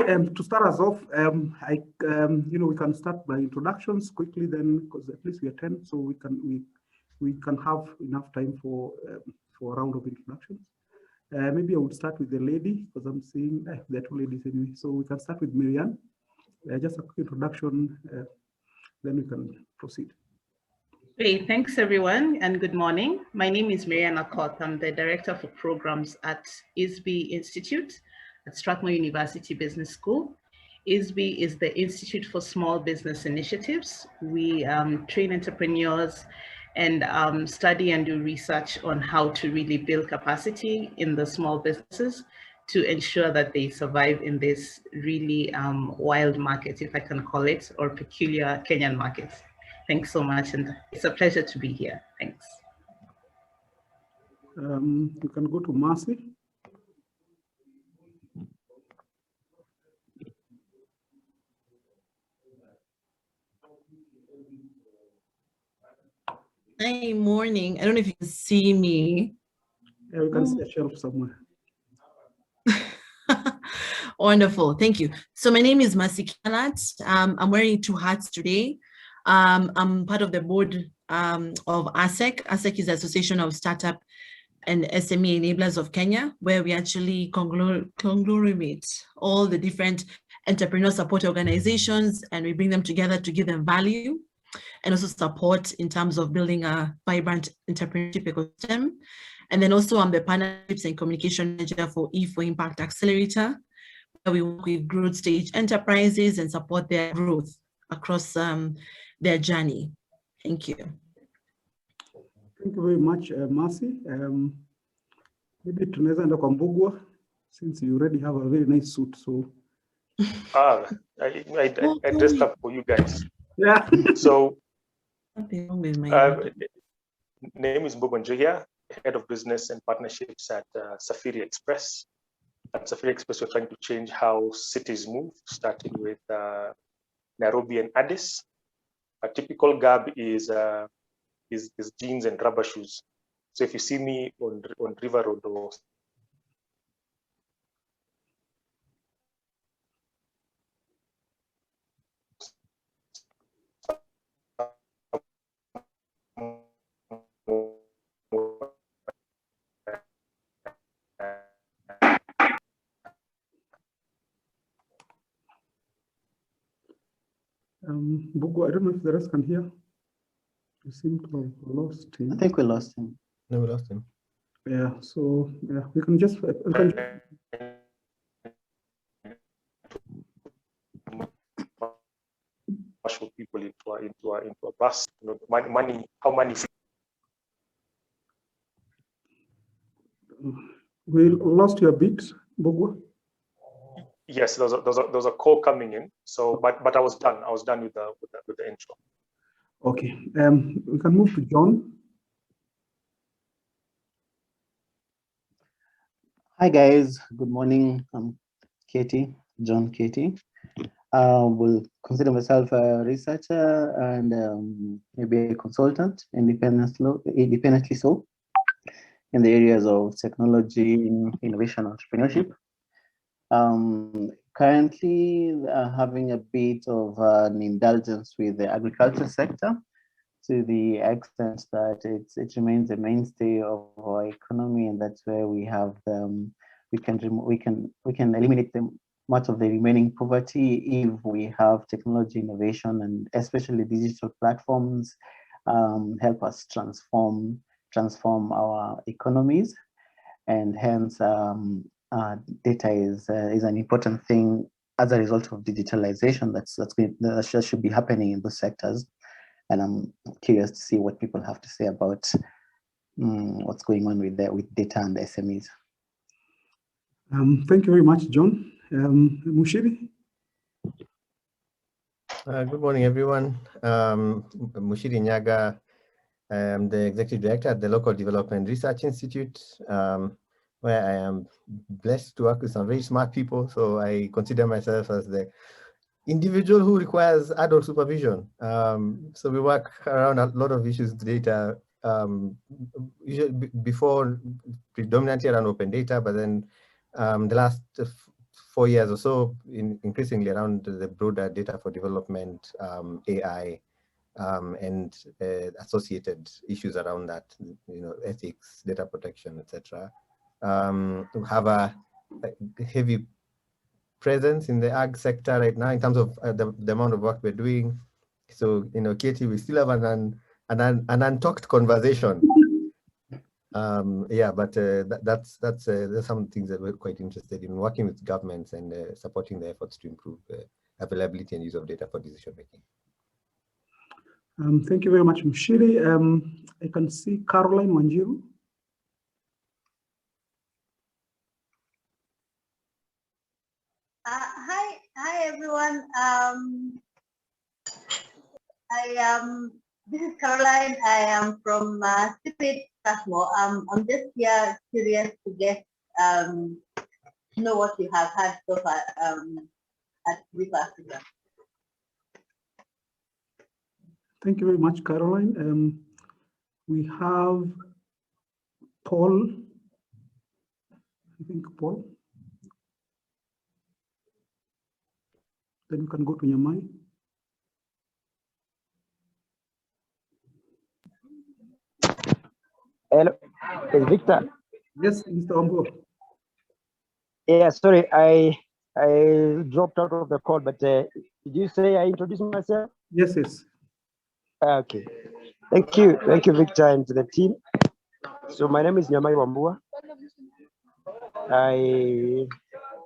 to start us off, we can start by introductions quickly, then, because at least we are 10, so we can have enough time for a round of introductions. Maybe I would start with the lady, because I'm seeing there are two ladies anyway. So we can start with Marianne. Just a quick introduction, then we can proceed. Great, thanks everyone, and good morning. My name is Marianne Akot. I'm the Director for Programs at ISB Institute at Strathmore University Business School. ISB is the Institute for Small Business Initiatives. We train entrepreneurs and study and do research on how to really build capacity in the small businesses to ensure that they survive in this really wild market, if I can call it, or peculiar Kenyan market. Thanks so much, and it's a pleasure to be here. Thanks. We can go to Marcy. Hi, morning. I don't know if you can see me. Yeah, we can see a shelf somewhere. Wonderful, thank you. So my name is Mercy Kanat. I'm wearing two hats today. I'm part of the board of ASEC. ASEC is the Association of Startup and SME Enablers of Kenya, where we actually conglomerate all the different entrepreneur support organizations, and we bring them together to give them value and also support in terms of building a vibrant entrepreneurship ecosystem. And then also I'm the partnerships and communication manager for E4 Impact Accelerator, where we work with growth stage enterprises and support their growth across their journey. Thank you. Thank you very much, Mercy. Maybe tunaweza enda kwa Mbugua, since you already have a very nice suit. So I dressed up for you guys. Yeah. So My name is Mbugua Njuya, Head of Business and Partnerships at Safiri Express. At Safiri Express, we're trying to change how cities move, starting with Nairobi and Addis. A typical garb is jeans and rubber shoes. So if you see me on River Road or Mbugua, I don't know if the rest can hear. You seem to have lost him. I think we lost him. No, we lost him. Yeah, so yeah, we can just marshal people into a bus. You know, money, how money. We lost your beat, Mbugua. Yes, there's a call coming in. So, but I was done. I was done with the intro. Okay, we can move to John. Hi guys, good morning. I'm John Katie. Will consider myself a researcher and maybe a consultant, independently so, in the areas of technology, innovation, entrepreneurship. Currently having a bit of an indulgence with the agriculture sector, to the extent that it remains the mainstay of our economy, and that's where we have we can eliminate much of the remaining poverty if we have technology innovation, and especially digital platforms help us transform our economies, and hence data is an important thing as a result of digitalization that should be happening in those sectors. And I'm curious to see what people have to say about what's going on with data and SMEs. Thank you very much, John. Mushiri? Good morning, everyone. Mushiri Nyaga. I'm the Executive Director at the Local Development Research Institute, where I am blessed to work with some very smart people. So I consider myself as the individual who requires adult supervision. So we work around a lot of issues with data, usually before predominantly around open data, but then the last 4 years or so, increasingly around the broader data for development, AI, and associated issues around that, ethics, data protection, etc. Have a heavy presence in the ag sector right now in terms of the amount of work we're doing. So, Katie, we still have an untalked conversation. Yeah, but that's some things that we're quite interested in, working with governments and supporting the efforts to improve availability and use of data for decision making. Thank you very much, Mshiri. I can see Caroline Wanjiru. Hi everyone. This is Caroline. I am from Secret Tasmo. I'm just here curious to get know what you have had so far at Viva Africa. Thank you very much, Caroline. We have Paul. I think Paul. Then you can go to Nyamai. Hello, it's Victor. Yes, Mr. Ombo. Yeah, sorry, I dropped out of the call, but did you say I introduce myself? Yes, yes. Okay. Thank you, Victor, and to the team. So my name is Nyamai Wambua. I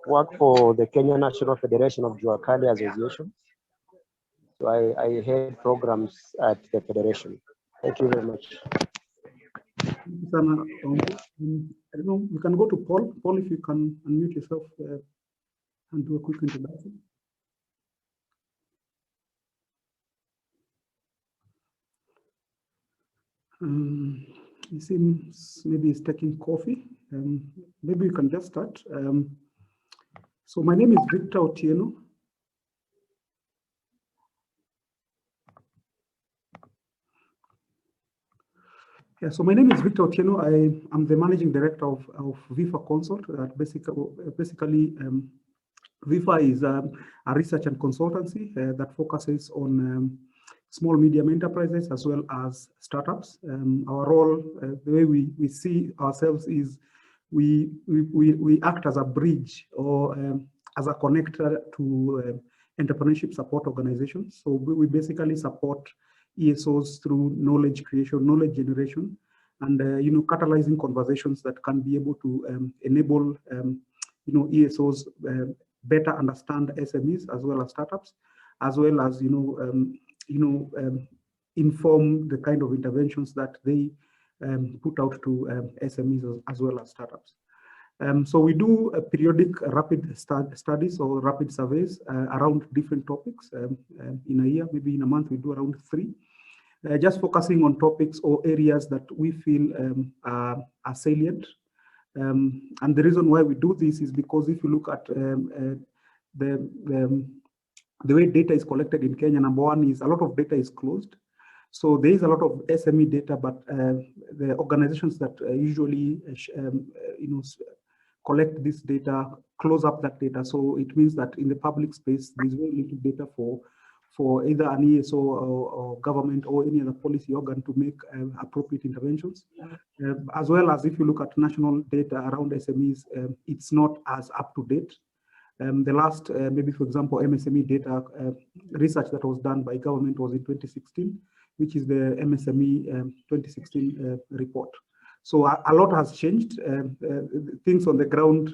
work for the Kenya National Federation of Juakali Association. So I head programs at the federation. Thank you very much. I don't know, you can go to Paul. Paul, if you can unmute yourself and do a quick introduction. He seems maybe he's taking coffee. Maybe you can just start. So my name is Victor Otieno. Yeah, so my name is Victor Otieno. I'm the managing director of VIFA Consult. Basically, VIFA is a research and consultancy that focuses on small medium enterprises as well as startups. Our role, the way we see ourselves, is we act as a bridge or as a connector to entrepreneurship support organizations. So we basically support ESOs through knowledge creation, knowledge generation, and catalyzing conversations that can be able to enable ESOs better understand SMEs as well as startups, as well as inform the kind of interventions that they put out to SMEs as well as startups. So we do periodic rapid studies or rapid surveys around different topics in a year. Maybe in a month we do around 3, just focusing on topics or areas that we feel are salient. And the reason why we do this is because if you look at the way data is collected in Kenya, number one is a lot of data is closed. So there is a lot of SME data, but the organizations that usually collect this data close up that data. So it means that in the public space, there's very little data for either an ESO or government or any other policy organ to make appropriate interventions. As well as if you look at national data around SMEs, it's not as up to date. The last, maybe for example, MSME data research that was done by government was in 2016, which is the MSME 2016 report. So a lot has changed. Things on the ground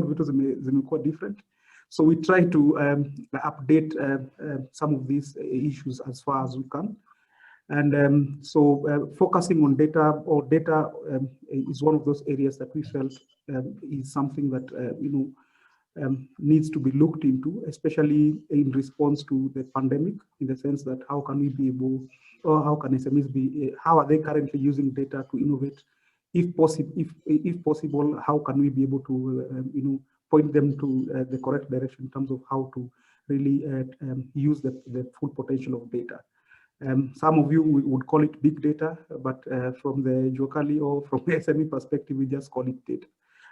because they quite different. So we try to update some of these issues as far as we can. And so focusing on data is one of those areas that we felt is something that needs to be looked into, especially in response to the pandemic, in the sense that how can we be able, or how can SMEs be, how are they currently using data to innovate? If possible, how can we be able to point them to the correct direction in terms of how to really use the full potential of data? Some of you would call it big data, but from the Juakali or from the SME perspective, we just call it data.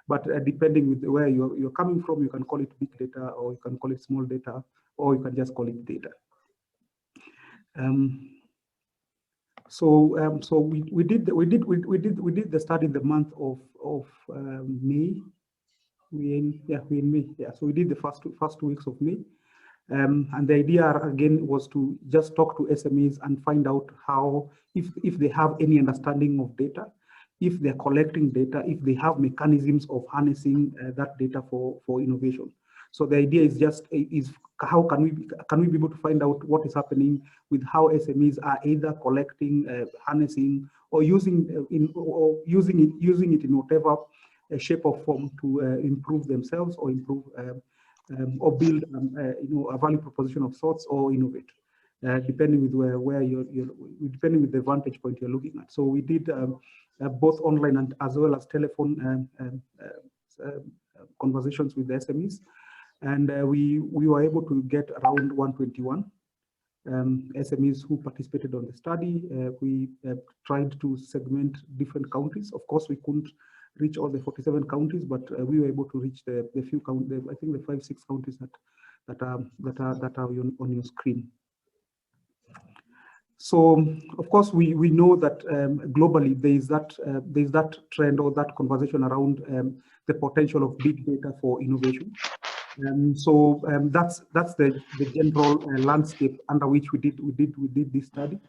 But depending with where you're coming from, you can call it big data, or you can call it small data, or you can just call it data. So we did the study in the month of May. We in May. Yeah, so we did the first 2 weeks of May. And the idea again was to just talk to SMEs and find out how, if they have any understanding of data, if they're collecting data, if they have mechanisms of harnessing that data for innovation. So the idea is how can we be able to find out what is happening with how SMEs are either collecting, harnessing, or using it in whatever shape or form to improve themselves or improve or build a value proposition of sorts or innovate, depending with where depending with the vantage point you're looking at. So we did both online and as well as telephone conversations with the SMEs, and we were able to get around 121 SMEs who participated on the study. We tried to segment different countries. Of course, we couldn't reach all the 47 counties, but we were able to reach the few counties. I think the 5-6 counties that are on your screen. So, of course, we know that globally there is that trend or that conversation around the potential of big data for innovation. So that's the general landscape under which we did this study.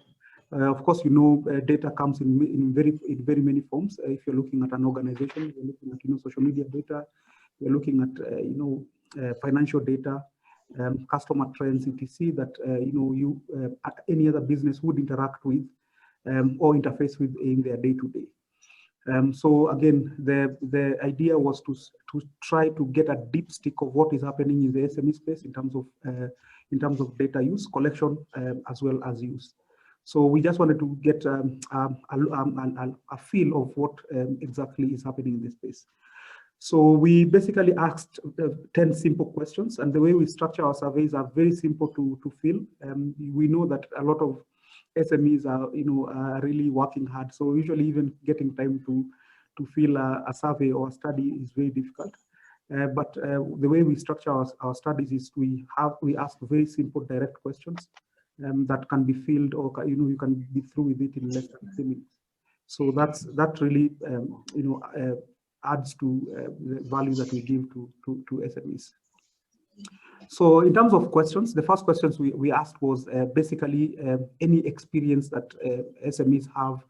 Of course, data comes in very many forms. If you're looking at an organization, you're looking at social media data, you're looking at financial data, customer trends, etc. That any other business would interact with or interface with in their day-to-day. So again, the idea was to try to get a dipstick of what is happening in the SME space in terms of data use, collection, as well as use. So we just wanted to get a feel of what exactly is happening in this space. So we basically asked 10 simple questions, and the way we structure our surveys are very simple to fill. We know that a lot of SMEs are really working hard. So usually even getting time to fill a survey or a study is very difficult. But the way we structure our studies is we ask very simple, direct questions that can be filled, or you can be through with it in less than 3 minutes. So that really adds to the value that we give to SMEs. So in terms of questions, the first questions we asked was basically any experience that SMEs have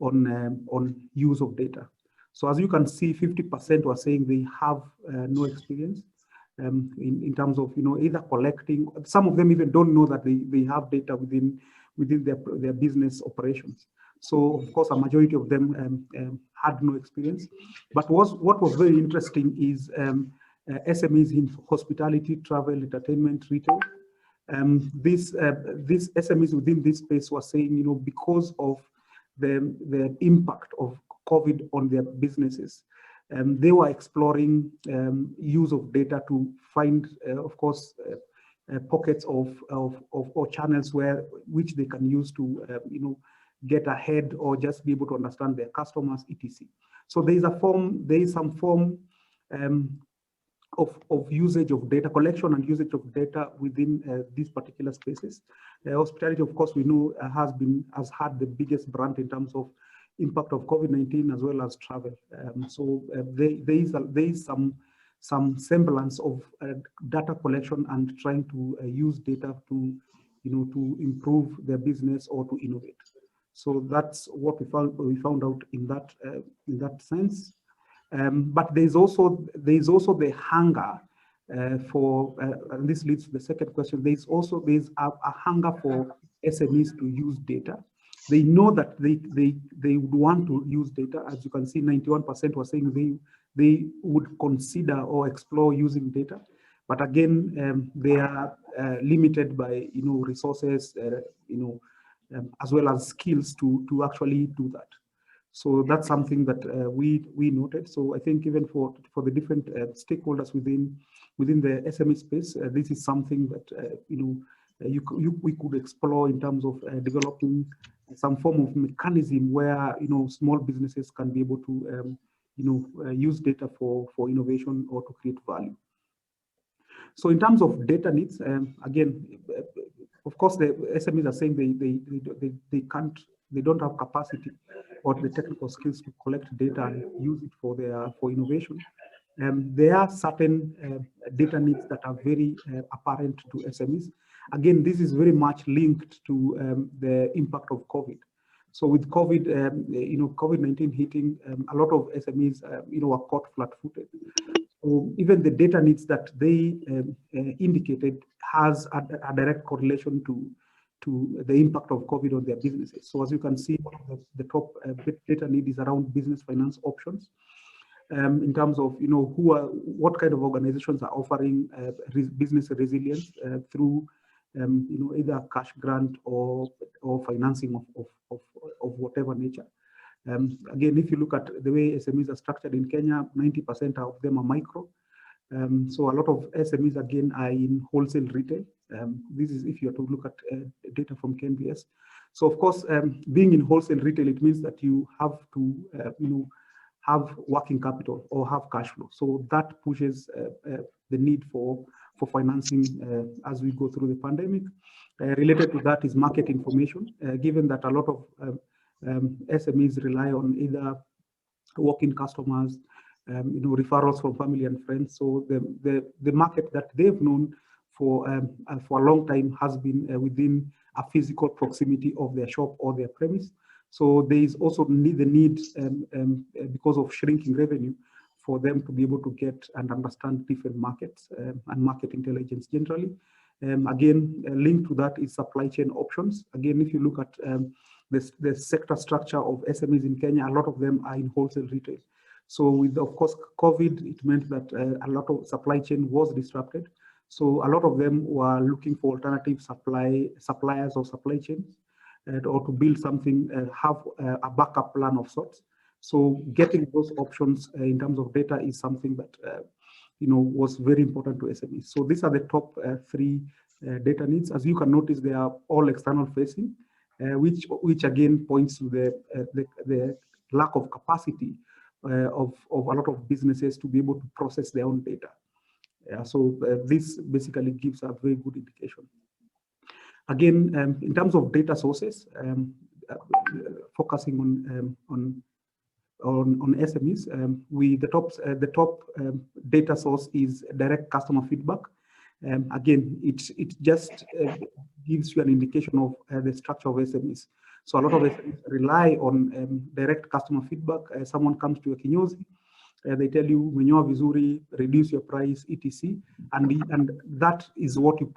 on use of data. So as you can see, 50% were saying they have no experience in terms of either collecting. Some of them even don't know that they have data within their business operations. So of course, a majority of them had no experience. But what was very interesting is SMEs in hospitality, travel, entertainment, retail. These SMEs within this space were saying, because of the impact of COVID on their businesses, they were exploring use of data to find, of course, pockets or channels which they can use to, get ahead or just be able to understand their customers, etc. So there is some form of usage of data, collection and usage of data within these particular spaces. Hospitality, of course, we know has had the biggest brunt in terms of impact of COVID-19 as well as travel. So there is some semblance of data collection and trying to use data to improve their business or to innovate. So that's what we found out in that sense. But there's also the hunger for, and this leads to the second question. There's a hunger for SMEs to use data. They know that they would want to use data. As you can see, 91% were saying they would consider or explore using data. But again, they are limited by resources, as well as skills to actually do that. So that's something that we noted. So I think even for the different stakeholders within the SME space, this is something that we could explore in terms of developing some form of mechanism where small businesses can be able to use data for innovation or to create value. So in terms of data needs, again, of course, the SMEs are saying they don't have capacity or the technical skills to collect data and use it for innovation. There are certain data needs that are very apparent to SMEs. Again, this is very much linked to the impact of COVID. So with COVID, COVID-19 hitting, a lot of SMEs, were caught flat-footed. So even the data needs that they indicated has a direct correlation to the impact of COVID on their businesses. So as you can see, one of the top data need is around business finance options. In terms of what kind of organizations are offering business resilience through either cash grant or financing of whatever nature. Again, if you look at the way SMEs are structured in Kenya, 90% of them are micro. So a lot of SMEs again are in wholesale retail. This is if you are to look at data from KNBS. So of course, being in wholesale retail, it means that you have to have working capital or have cash flow. So that pushes the need for financing as we go through the pandemic. Related to that is market information, given that a lot of SMEs rely on either walk-in customers, referrals from family and friends. So the market that they've known for a long time has been within a physical proximity of their shop or their premise. So there is also the need because of shrinking revenue for them to be able to get and understand different markets and market intelligence generally. Again, linked to that is supply chain options. Again, if you look at the sector structure of SMEs in Kenya, a lot of them are in wholesale retail. So with, of course, COVID, it meant that a lot of supply chain was disrupted. So a lot of them were looking for alternative suppliers or supply chains, or to build something, have a backup plan of sorts. So getting those options in terms of data is something that was very important to SMEs. So these are the top three data needs. As you can notice, they are all external facing, which again points to the lack of capacity of a lot of businesses to be able to process their own data. So this basically gives a very good indication. Again, in terms of data sources, focusing on SMEs, the top data source is direct customer feedback. Again, it just gives you an indication of the structure of SMEs. So a lot of SMEs rely on direct customer feedback. Someone comes to a kinyozi, they tell you, menyoa vizuri, reduce your price, etc. And that is what you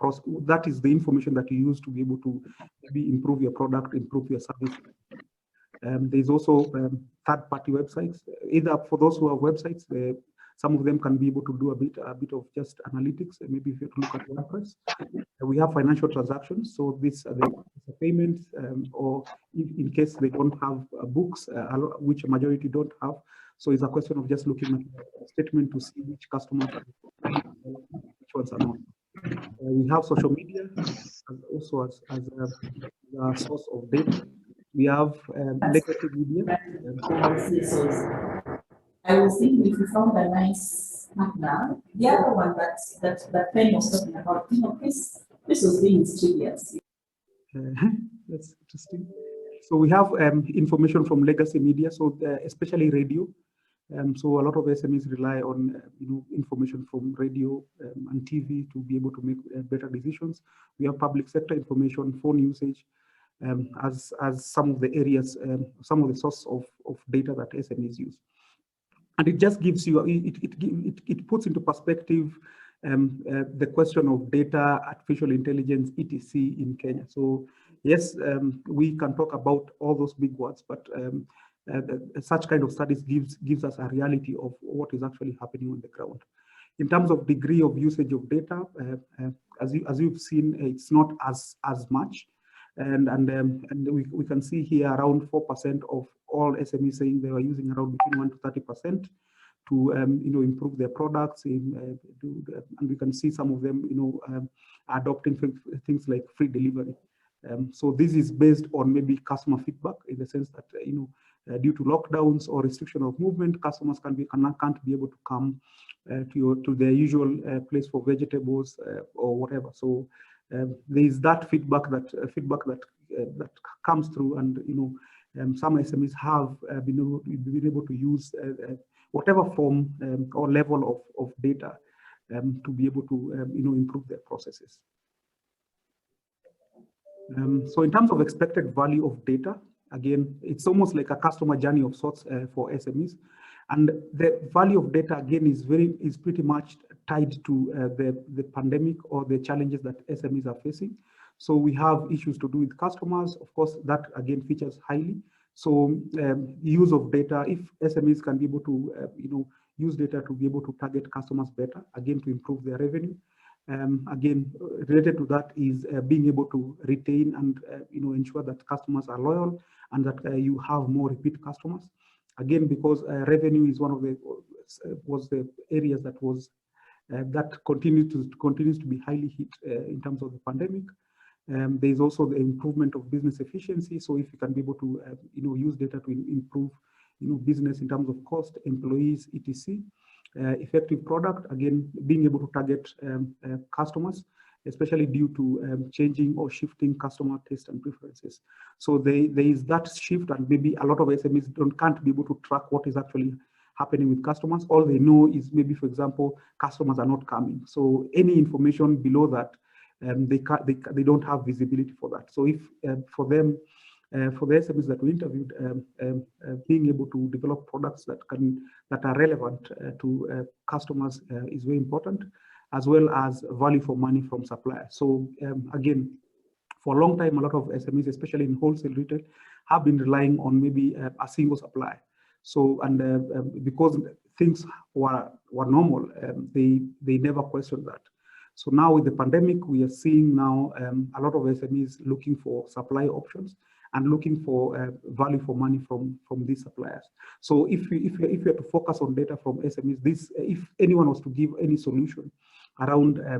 that is the information that you use to be able to maybe improve your product, improve your service. There's also third-party websites. Either for those who have websites, some of them can be able to do a bit of just analytics. Maybe if you look at WordPress, we have financial transactions. So this the payments, or in case they don't have books, which a majority don't have. So it's a question of just looking at the statement to see which customers are, which ones are not. We have social media also as a source of data. We have legacy media. I was thinking if you found a nice partner, the other one that Ben was talking about, this was being mysterious. That's interesting. So we have information from legacy media, so especially radio. So a lot of SMEs rely on information from radio and TV to be able to make better decisions. We have public sector information, phone usage, as some of the areas, some of the source of data that SMEs use. And it just gives you, it puts into perspective the question of data, artificial intelligence, etc. in Kenya. So yes, we can talk about all those big words, but such kind of studies gives us a reality of what is actually happening on the ground. In terms of degree of usage of data, as you've seen, it's not as much. And we can see here around 4% of all SMEs saying they are using around between 1 to 30% to improve their products. And we can see some of them adopting things like free delivery. So this is based on maybe customer feedback, in the sense that due to lockdowns or restriction of movement, customers can't be able to come to their usual place for vegetables or whatever. So there is that feedback that comes through, and some SMEs have been able to use whatever form or level of data to be able to improve their processes. So in terms of expected value of data, again, it's almost like a customer journey of sorts for SMEs, and the value of data again is pretty much tied to the pandemic or the challenges that SMEs are facing. So we have issues to do with customers, of course, that again features highly. So use of data, if SMEs can be able to use data to be able to target customers better, again to improve their revenue. Again, related to that is being able to retain and ensure that customers are loyal and that you have more repeat customers. Again, because revenue is one of the areas that continues to be highly hit in terms of the pandemic. There is also the improvement of business efficiency. So if you can be able to use data to improve business in terms of cost, employees, etc. Effective product, again, being able to target customers, especially due to changing or shifting customer taste and preferences. So there is that shift, and maybe a lot of SMEs can't be able to track what is actually happening with customers. All they know is maybe, for example, customers are not coming. So any information below that, they don't have visibility for that. So if for them, for the SMEs that we interviewed, being able to develop products that are relevant to customers is very important, as well as value for money from suppliers. So again, for a long time, a lot of SMEs, especially in wholesale retail, have been relying on maybe a single supplier. So because things were normal, they never questioned that. So now with the pandemic, we are seeing now a lot of SMEs looking for supply options and looking for value for money from these suppliers. So if you have to focus on data from SMEs, if anyone was to give any solution around a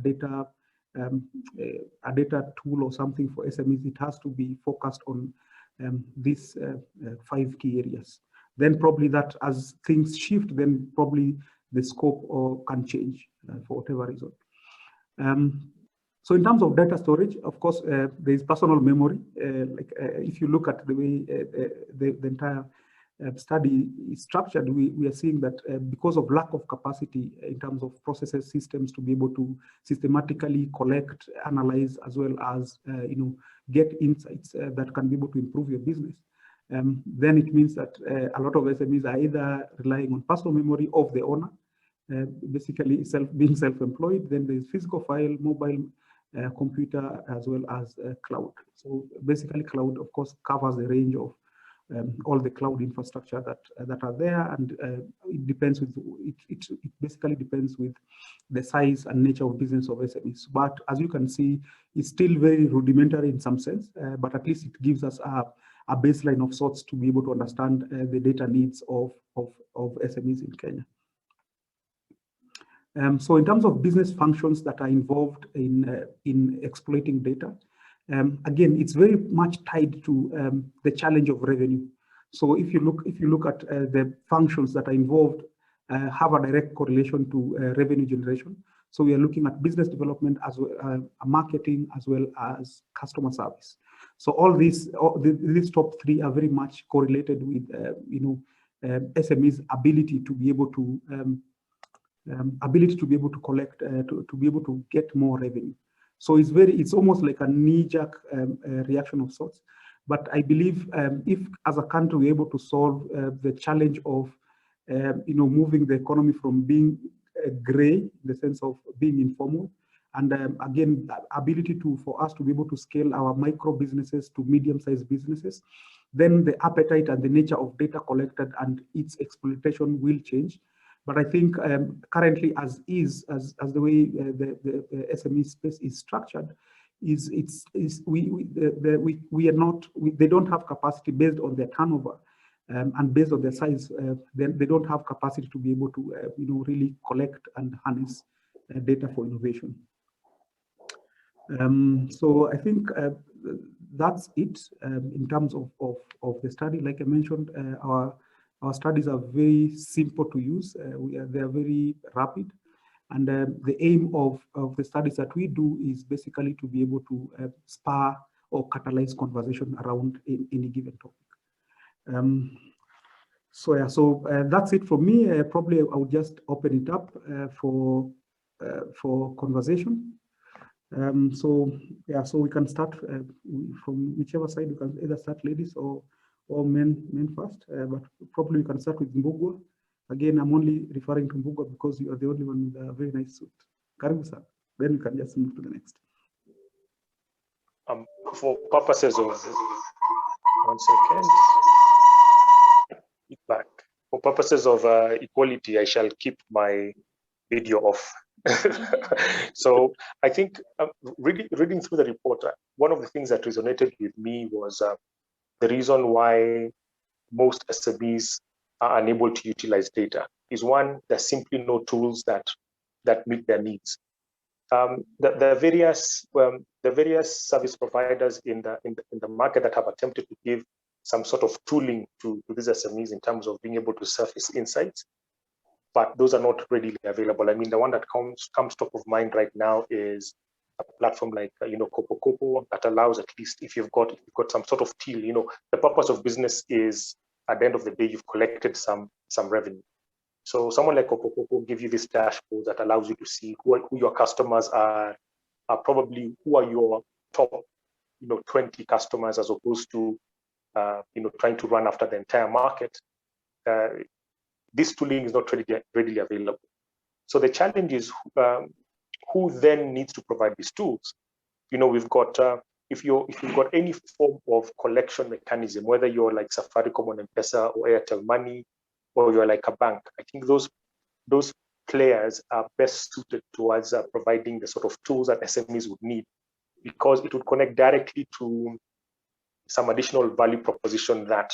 data tool or something for SMEs, it has to be focused on these 5 key areas. Then probably that as things shift, then probably the scope can change for whatever reason. So in terms of data storage, of course, there is personal memory. If you look at the way the entire study is structured, we are seeing that because of lack of capacity in terms of processes, systems to be able to systematically collect, analyze, as well as get insights that can be able to improve your business, then it means that a lot of SMEs are either relying on personal memory of the owner, basically being self-employed. Then there's physical file, mobile, computer, as well as cloud. So basically cloud, of course, covers the range of all the cloud infrastructure that are there, and it depends with it basically depends with the size and nature of business of SMEs. But as you can see, it's still very rudimentary in some sense, but at least it gives us a baseline of sorts to be able to understand the data needs of SMEs in Kenya. So in terms of business functions that are involved in exploiting data, again, it's very much tied to the challenge of revenue. So if you look at the functions that are involved, have a direct correlation to revenue generation. So we are looking at business development as well, marketing, as well as customer service. So all these top 3 are very much correlated with SME's ability to be able to collect, to be able to get more revenue. So it's almost like a knee-jerk reaction of sorts. But I believe if as a country we're able to solve the challenge of moving the economy from being gray, in the sense of being informal, and again, the ability for us to be able to scale our micro businesses to medium-sized businesses, then the appetite and the nature of data collected and its exploitation will change. But I think currently, as the way the SME space is structured, they don't have capacity based on their turnover and based on their size. They don't have capacity to be able to really collect and harness data for innovation. So I think that's it in terms of the study. Like I mentioned, our studies are very simple to use. They are very rapid. And the aim of the studies that we do is basically to be able to spur or catalyze conversation around any given topic. So that's it from me. Probably I would just open it up for conversation. So we can start from whichever side. We can either start ladies or men first. But probably we can start with Mbugua. Again, I'm only referring to Mbugua because you are the only one with a very nice suit. Karibu sir. Then we can just move to the next. For purposes of 1 second. Back. For purposes of equality, I shall keep my video off. So I think reading through the report, one of the things that resonated with me was the reason why most SMEs are unable to utilize data is one, there's simply no tools that meet their needs. The various service providers in the market that have attempted to give some sort of tooling to these SMEs in terms of being able to surface insights, but those are not readily available. I mean, the one that comes top of mind right now is a platform like Kopo that allows, at least if you've got some sort of till, the purpose of business is at the end of the day you've collected some revenue. So someone like Kopo will give you this dashboard that allows you to see who your customers are probably who are your top 20 customers, as opposed to trying to run after the entire market. This tooling is not readily available. So the challenge is who then needs to provide these tools. We've got if you've got any form of collection mechanism, whether you're like Safaricom on M-Pesa or Airtel Money, or you're like a bank, I think those players are best suited towards providing the sort of tools that SMEs would need, because it would connect directly to some additional value proposition that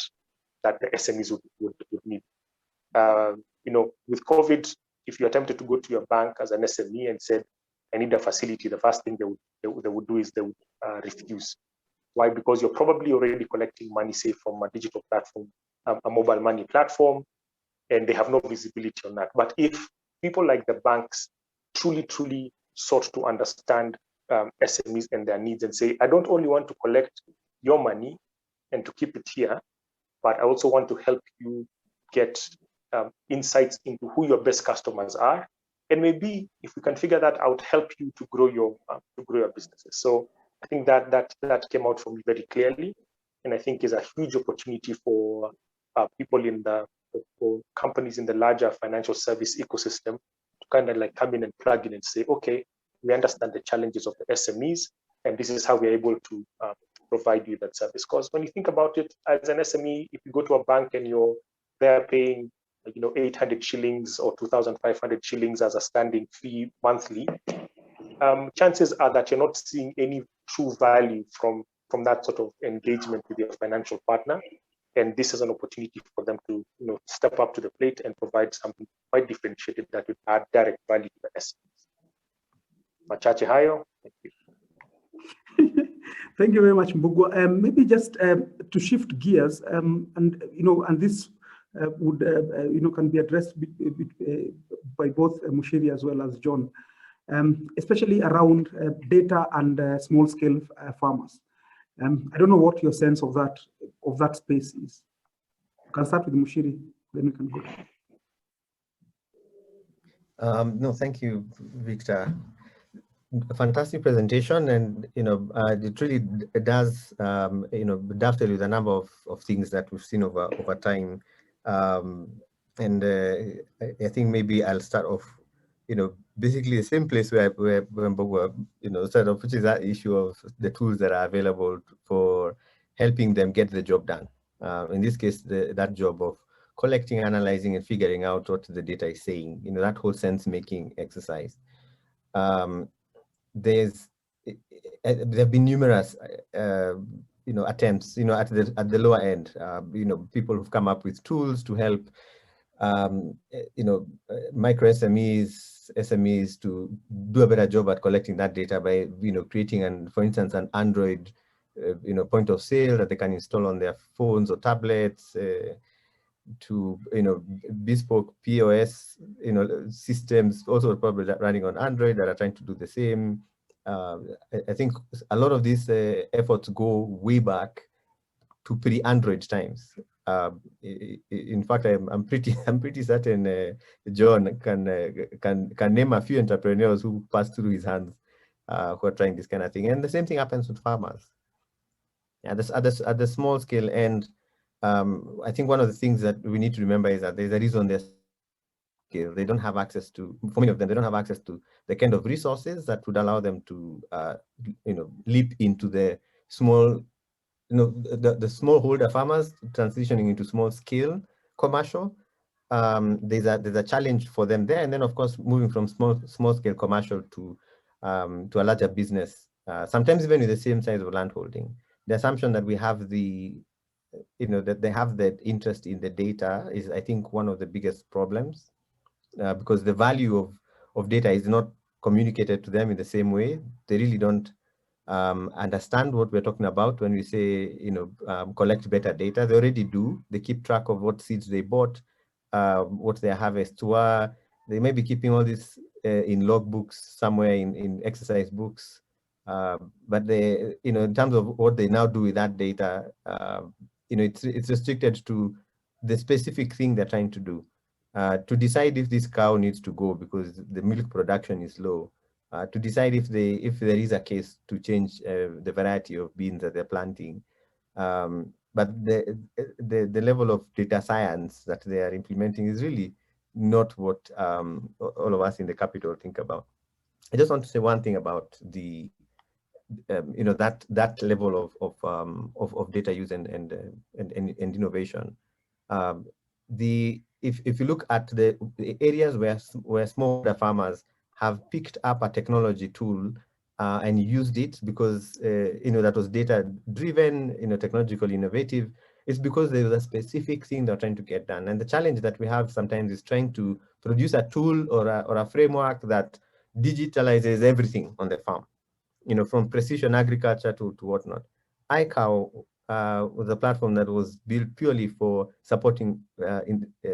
the SMEs would need. With COVID, if you attempted to go to your bank as an SME and said, I need a facility, the first thing they would do is they would refuse. Why? Because you're probably already collecting money, say, from a digital platform, a mobile money platform, and they have no visibility on that. But if people like the banks truly sought to understand SMEs and their needs and say, I don't only want to collect your money and to keep it here, but I also want to help you get insights into who your best customers are, and maybe if we can figure that out, help you to grow your businesses. So I think that came out for me very clearly, and I think is a huge opportunity for people for companies in the larger financial service ecosystem to kind of like come in and plug in and say, okay, we understand the challenges of the SMEs, and this is how we're able to provide you that service. Because when you think about it, as an SME, if you go to a bank and they're paying 800 shillings or 2,500 shillings as a standing fee monthly, chances are that you're not seeing any true value from that sort of engagement with your financial partner. And this is an opportunity for them to step up to the plate and provide something quite differentiated that would add direct value to the SMEs. Machache hayo. Thank you. Thank you very much, Mbugua. Maybe just to shift gears, and this would can be addressed by both Mushiri as well as John, especially around data and small-scale farmers. I don't know what your sense of that space is. You can start with Mushiri, then we can go. No, thank you, Victor. A fantastic presentation, and it really does dovetail with a number of things that we've seen over time. And I think maybe I'll start off, basically the same place where Mbugua, sort of, which is that issue of the tools that are available for helping them get the job done. In this case, that job of collecting, analyzing, and figuring out what the data is saying, that whole sense-making exercise. There have been numerous, attempts, at the lower end, people who've come up with tools to help, micro SMEs to do a better job at collecting that data by, creating, for instance, an Android point of sale that they can install on their phones or tablets, to bespoke POS systems, also probably running on Android, that are trying to do the same. I think a lot of these efforts go way back to pre-Android times. In fact, I'm pretty certain John can name a few entrepreneurs who passed through his hands, who are trying this kind of thing. And the same thing happens with farmers. Yeah, at the small scale end, I think one of the things that we need to remember is that there's a reason they don't have access to, for many of them, they don't have access to the kind of resources that would allow them to, leap into the small, the smallholder farmers transitioning into small scale commercial. There's a challenge for them there, and then of course moving from small scale commercial to a larger business, sometimes even with the same size of land holding. The assumption that we have that they have that interest in the data is, I think, one of the biggest problems, because the value of data is not communicated to them in the same way. They really don't understand what we're talking about when we say, collect better data. They already do. They keep track of what seeds they bought, what their harvests were. They may be keeping all this in logbooks somewhere, in exercise books. But they, in terms of what they now do with that data, it's restricted to the specific thing they're trying to do. To decide if this cow needs to go because the milk production is low, to decide if there is a case to change the variety of beans that they're planting. But the level of data science that they are implementing is really not what all of us in the capital think about. I just want to say one thing about the that level of data use and innovation. If you look at the areas where smallholder farmers have picked up a technology tool and used it because that was data driven, technologically innovative, it's because there was a specific thing they're trying to get done. And the challenge that we have sometimes is trying to produce a tool or a framework that digitalizes everything on the farm, from precision agriculture to whatnot. iCow was a platform that was built purely for supporting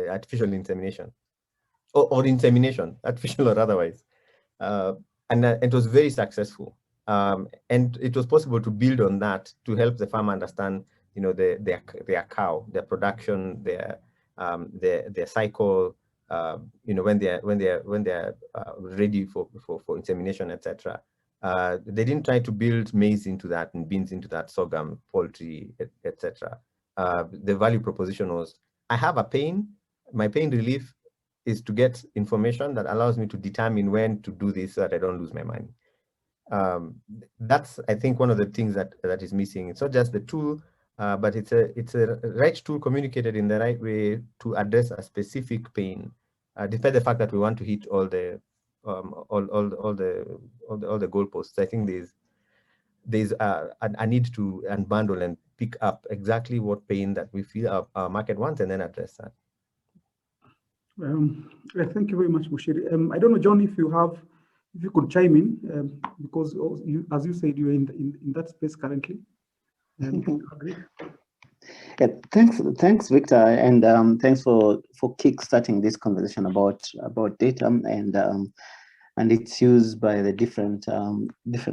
artificial insemination, or insemination, artificial or otherwise. And it was very successful. And it was possible to build on that to help the farmer understand, their cow, their production, their cycle, when they're ready for insemination, etc. They didn't try to build maize into that and beans into that, sorghum, poultry, etc. The value proposition was, I have a pain. My pain relief is to get information that allows me to determine when to do this so that I don't lose my money. That's, I think, one of the things that is missing. It's not just the tool, but it's a right tool communicated in the right way to address a specific pain, despite the fact that we want to hit all the goalposts. I think there's a need to unbundle and pick up exactly what pain that we feel our market wants and then address that. Thank you very much, Mushiri. I don't know, John, if you could chime in, because as you said, you're in that space currently. Yeah, thanks, Victor, and thanks for kick-starting this conversation about data and its use by the different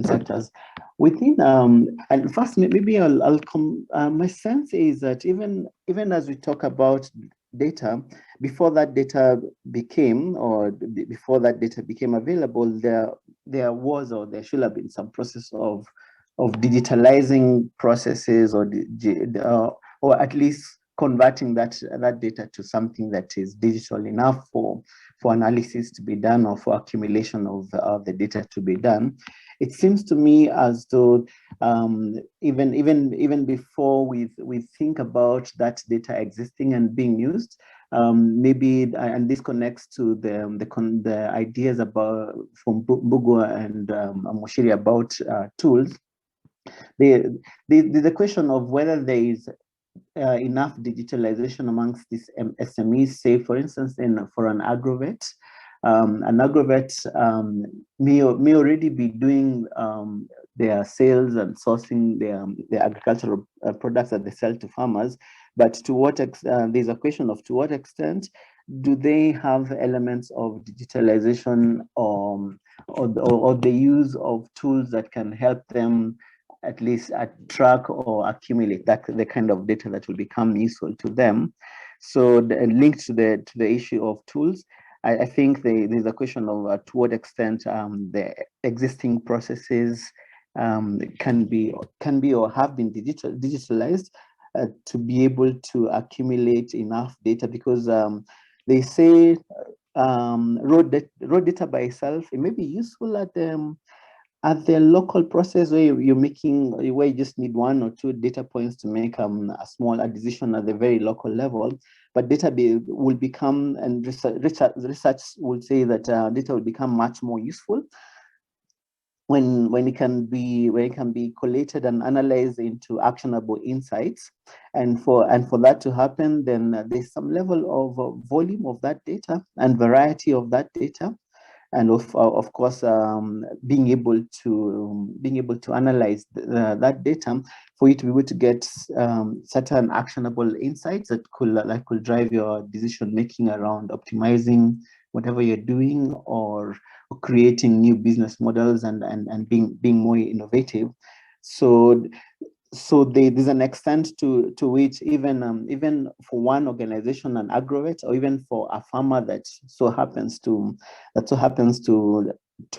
sectors within. And first, maybe I'll come. My sense is that even as we talk about data, before that data became available, there was, or there should have been, some process of digitalizing processes, or at least converting that data to something that is digital enough for analysis to be done, or for accumulation of the data to be done. It seems to me as though even before we think about that data existing and being used, maybe, and this connects to the ideas about from Mbugua and Mushiri about tools. The question of whether there is enough digitalization amongst these SMEs, say for instance, for an agrovet, An agrovet may already be doing their sales and sourcing their agricultural products that they sell to farmers, but to what extent, there's a question of to what extent do they have elements of digitalization or the use of tools that can help them at least track or accumulate the kind of data that will become useful to them. So linked to the issue of tools, I think there's a question of to what extent the existing processes can be or have been digitalized to be able to accumulate enough data, because they say raw data by itself, it may be useful at the local process where where you just need 1 or 2 data points to make a small decision at the very local level. But data will become, and research will say that data will become much more useful when it can be collated and analyzed into actionable insights. And for that to happen, then there's some level of volume of that data and variety of that data, and of course being able to analyze that data for you to be able to get certain actionable insights that could drive your decision making around optimizing whatever you're doing, or creating new business models and being more innovative. So there's an extent to which even for one organization, an aggregate, or even for a farmer that so happens to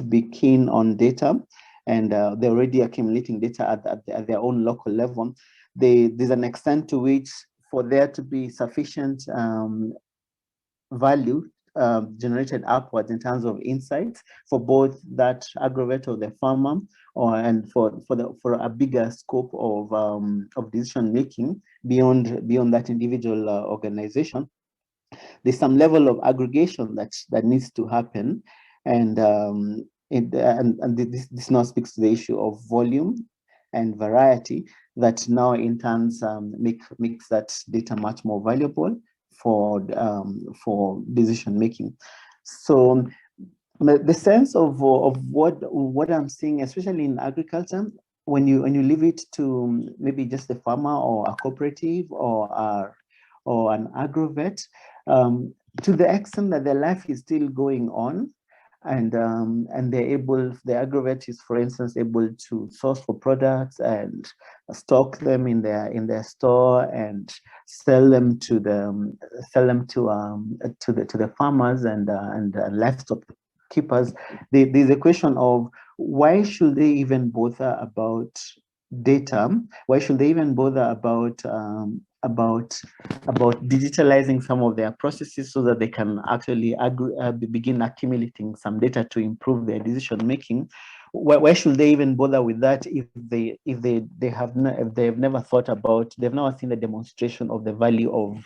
be keen on data, and they're already accumulating data at their own local level, there's an extent to which for there to be sufficient value generated upwards in terms of insights for both that aggregate or the farmer, and for a bigger scope of decision making beyond that individual organization. There's some level of aggregation that needs to happen, and this now speaks to the issue of volume and variety that now in turn makes that data much more valuable for decision making. So the sense of what I'm seeing, especially in agriculture, when you leave it to maybe just a farmer or a cooperative or an agrovet, to the extent that their life is still going on, and the agrovet is, for instance, able to source for products and stock them in their store and sell them to the farmers and livestock keepers. There's a question of why should they even bother about data? Why should they even bother about digitalizing some of their processes so that they can actually begin accumulating some data to improve their decision making? Why should they even bother with that if they have never thought about, they've never seen a demonstration of the value of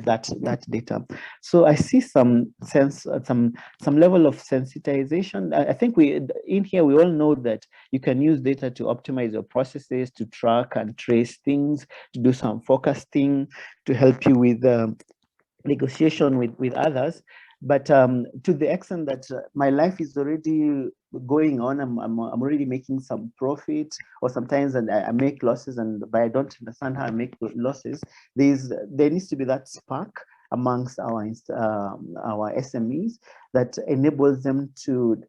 that data? So I see some level of sensitization. I think we all know that you can use data to optimize your processes, to track and trace things, to do some forecasting, to help you with negotiation with others. But to the extent that my life is already going on, I'm already making some profit, or sometimes I make losses, but I don't understand how I make losses. There needs to be that spark amongst our SMEs that enables them to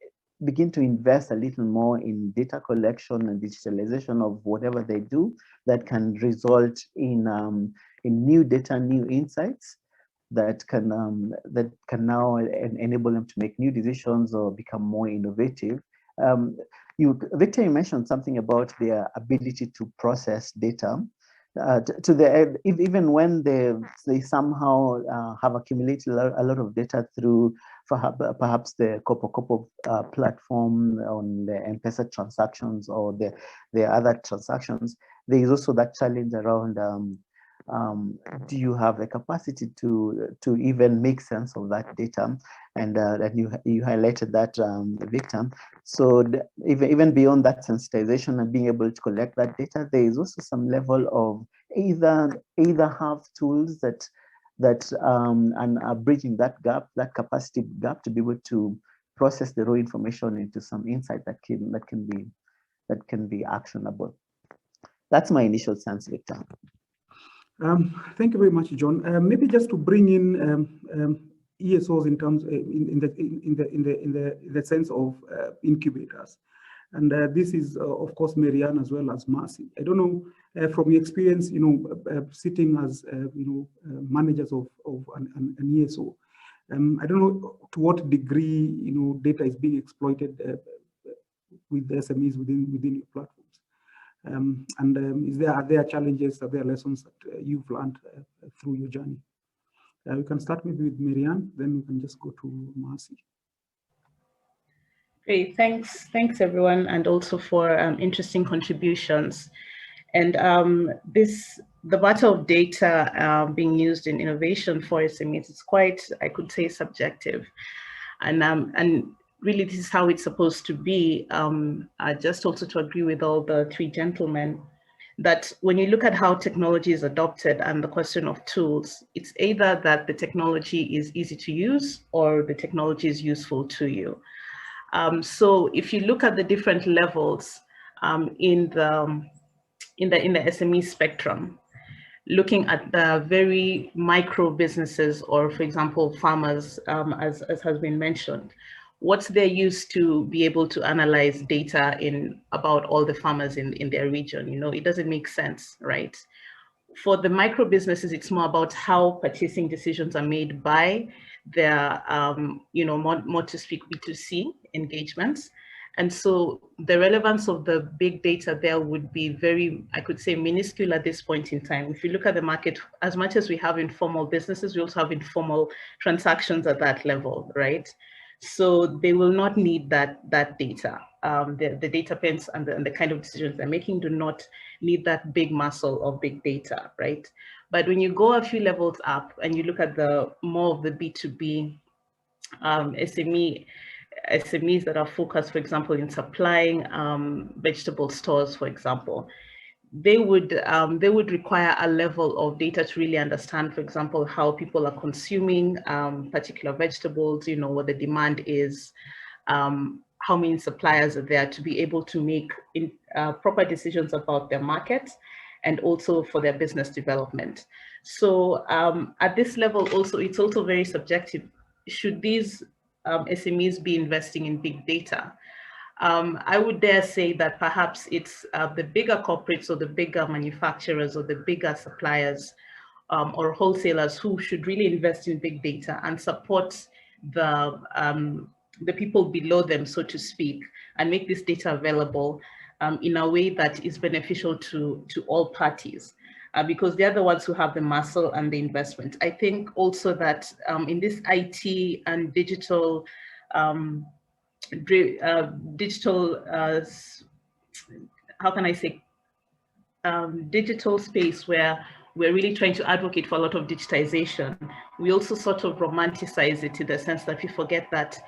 begin to invest a little more in data collection and digitalization of whatever they do, that can result in new data, new insights that can now enable them to make new decisions or become more innovative. Victor, you mentioned something about their ability to process data. Even when they somehow have accumulated a lot of data through perhaps the Kopo platform on the M-Pesa transactions or the other transactions, there is also that challenge around do you have the capacity to even make sense of that data? And you highlighted that, Victor. So even beyond that sensitization and being able to collect that data, there is also some level of either have tools that and are bridging that gap, that capacity gap, to be able to process the raw information into some insight that can be actionable. That's my initial sense, Victor. Thank you very much, John. Maybe just to bring in ESOs in terms in the sense of incubators, and this is of course Marianne as well as Mercy. I don't know from your experience, sitting as managers of an ESO. I don't know to what degree data is being exploited with the SMEs within your platforms. Are there challenges, are there lessons that you've learned through your journey? We can start maybe with Marianne, then we can just go to Mercy. Great, thanks everyone, and also for interesting contributions. And the matter of data being used in innovation for SMEs is quite, I could say, subjective. And really, this is how it's supposed to be. Just also to agree with all the three gentlemen, that when you look at how technology is adopted and the question of tools, it's either that the technology is easy to use or the technology is useful to you. So if you look at the different levels in the SME spectrum, looking at the very micro businesses, or for example, farmers, as has been mentioned, what's their use to be able to analyze data about all the farmers in their region? It doesn't make sense, right? For the micro businesses, it's more about how purchasing decisions are made by their, more to speak B2C engagements. And so the relevance of the big data there would be very, I could say, minuscule at this point in time. If you look at the market, as much as we have informal businesses, we also have informal transactions at that level, right? So they will not need that data. The data points and the kind of decisions they're making do not need that big muscle of big data, right? But when you go a few levels up and you look at more of the B2B SMEs that are focused, for example, in supplying vegetable stores, for example, they would require a level of data to really understand, for example, how people are consuming particular vegetables, what the demand is, how many suppliers are there, to be able to make proper decisions about their market and also for their business development. So at this level also, it's also very subjective. Should these SMEs be investing in big data? I would dare say that perhaps it's the bigger corporates or the bigger manufacturers or the bigger suppliers or wholesalers who should really invest in big data and support the people below them, so to speak, and make this data available in a way that is beneficial to all parties. Because they're the ones who have the muscle and the investment. I think also that in this IT and digital digital space where we're really trying to advocate for a lot of digitization, we also sort of romanticize it in the sense that we forget that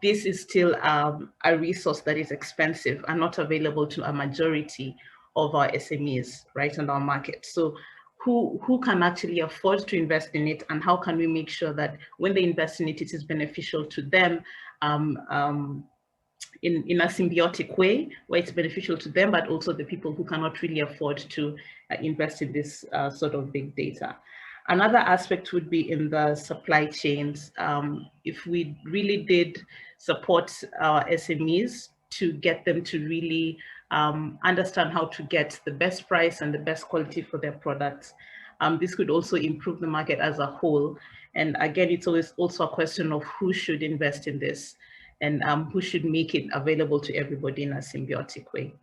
this is still a resource that is expensive and not available to a majority of our SMEs, right, in our market. So who can actually afford to invest in it, and how can we make sure that when they invest in it, it is beneficial to them in a symbiotic way, where it's beneficial to them, but also the people who cannot really afford to invest in this sort of big data. Another aspect would be in the supply chains. If we really did support our SMEs to get them to really understand how to get the best price and the best quality for their products, this could also improve the market as a whole. And again, it's always also a question of who should invest in this and who should make it available to everybody in a symbiotic way.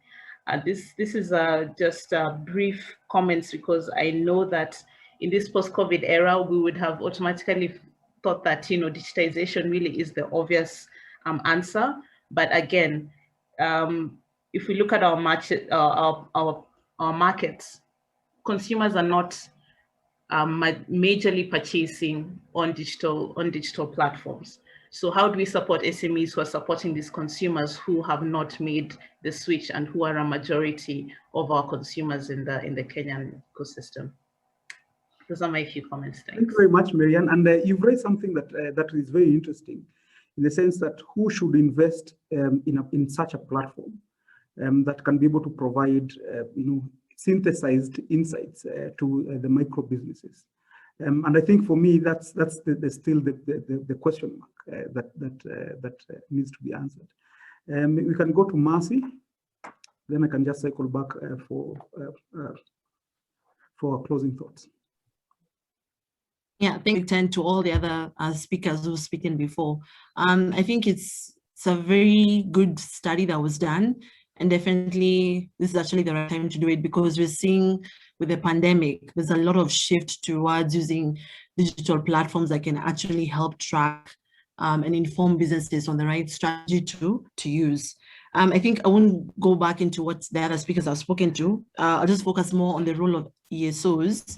This is just brief comments, because I know that in this post-COVID era, we would have automatically thought that digitization really is the obvious answer. But again, if we look at our markets, consumers are not majorly purchasing on digital platforms. So how do we support SMEs who are supporting these consumers who have not made the switch and who are a majority of our consumers in the Kenyan ecosystem? Those are my few comments. Thank you very much, Marianne. And you've raised something that is very interesting, in the sense that who should invest in such a platform that can be able to provide, synthesized insights to the micro businesses. And I think for me, that's still the question mark that needs to be answered. We can go to Marcy, then I can just cycle back for closing thoughts. Yeah, thank you to all the other speakers who were speaking before. I think it's a very good study that was done, and definitely this is actually the right time to do it, because we're seeing with the pandemic, there's a lot of shift towards using digital platforms that can actually help track and inform businesses on the right strategy to use. I think I won't go back into what the other speakers have spoken to. I'll just focus more on the role of ESOs.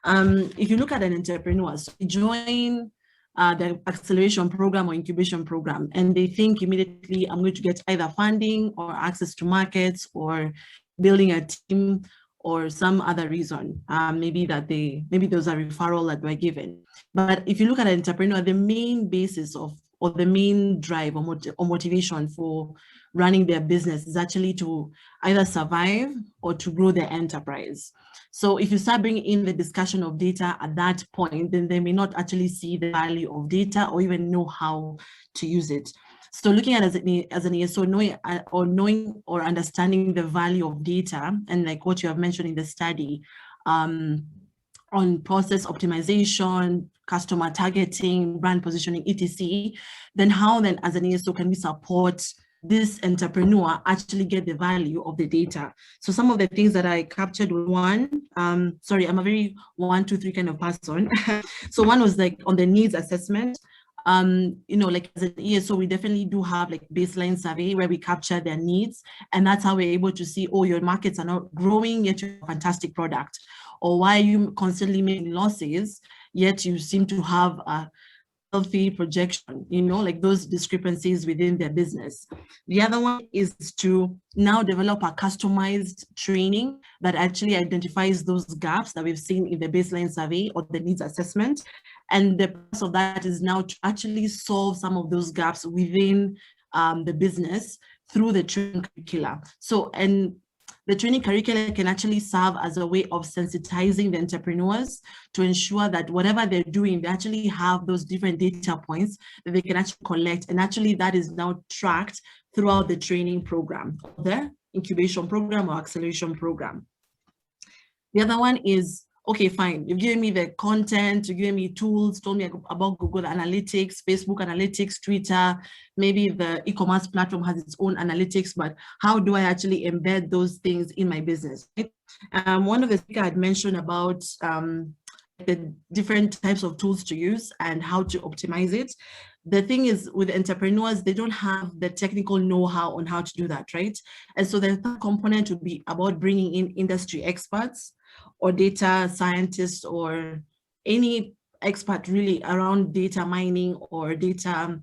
If you look at an entrepreneur, so they join the acceleration program or incubation program, and they think immediately, I'm going to get either funding or access to markets or building a team or some other reason. Maybe there's a referral that we're given. But if you look at an entrepreneur, the main basis or the main drive or motivation for running their business is actually to either survive or to grow their enterprise. So if you start bringing in the discussion of data at that point, then they may not actually see the value of data or even know how to use it. So looking at it as an ESO, knowing or understanding the value of data, and like what you have mentioned in the study, on process optimization, customer targeting, brand positioning, etc., then how then as an ESO can we support this entrepreneur actually get the value of the data? So some of the things that I captured were one, sorry, I'm a very 1, 2, 3 kind of person. So one was like on the needs assessment. Like as an ESO, we definitely do have like baseline survey where we capture their needs, and that's how we're able to see, oh, your markets are not growing, yet you have a fantastic product, or why are you constantly making losses, yet you seem to have a healthy projection, like those discrepancies within their business. The other one is to now develop a customized training that actually identifies those gaps that we've seen in the baseline survey or the needs assessment. And the purpose of that is now to actually solve some of those gaps within the business through the training curricula. So, and the training curricula can actually serve as a way of sensitizing the entrepreneurs to ensure that whatever they're doing, they actually have those different data points that they can actually collect. And actually that is now tracked throughout the training program, the incubation program or acceleration program. The other one is, okay, fine, you've given me the content, you've given me tools, told me about Google Analytics, Facebook Analytics, Twitter, maybe the e-commerce platform has its own analytics, but how do I actually embed those things in my business? One of the speakers had mentioned about the different types of tools to use and how to optimize it. The thing is, with entrepreneurs, they don't have the technical know-how on how to do that, right? And so the third component would be about bringing in industry experts or data scientists or any expert really around data mining or data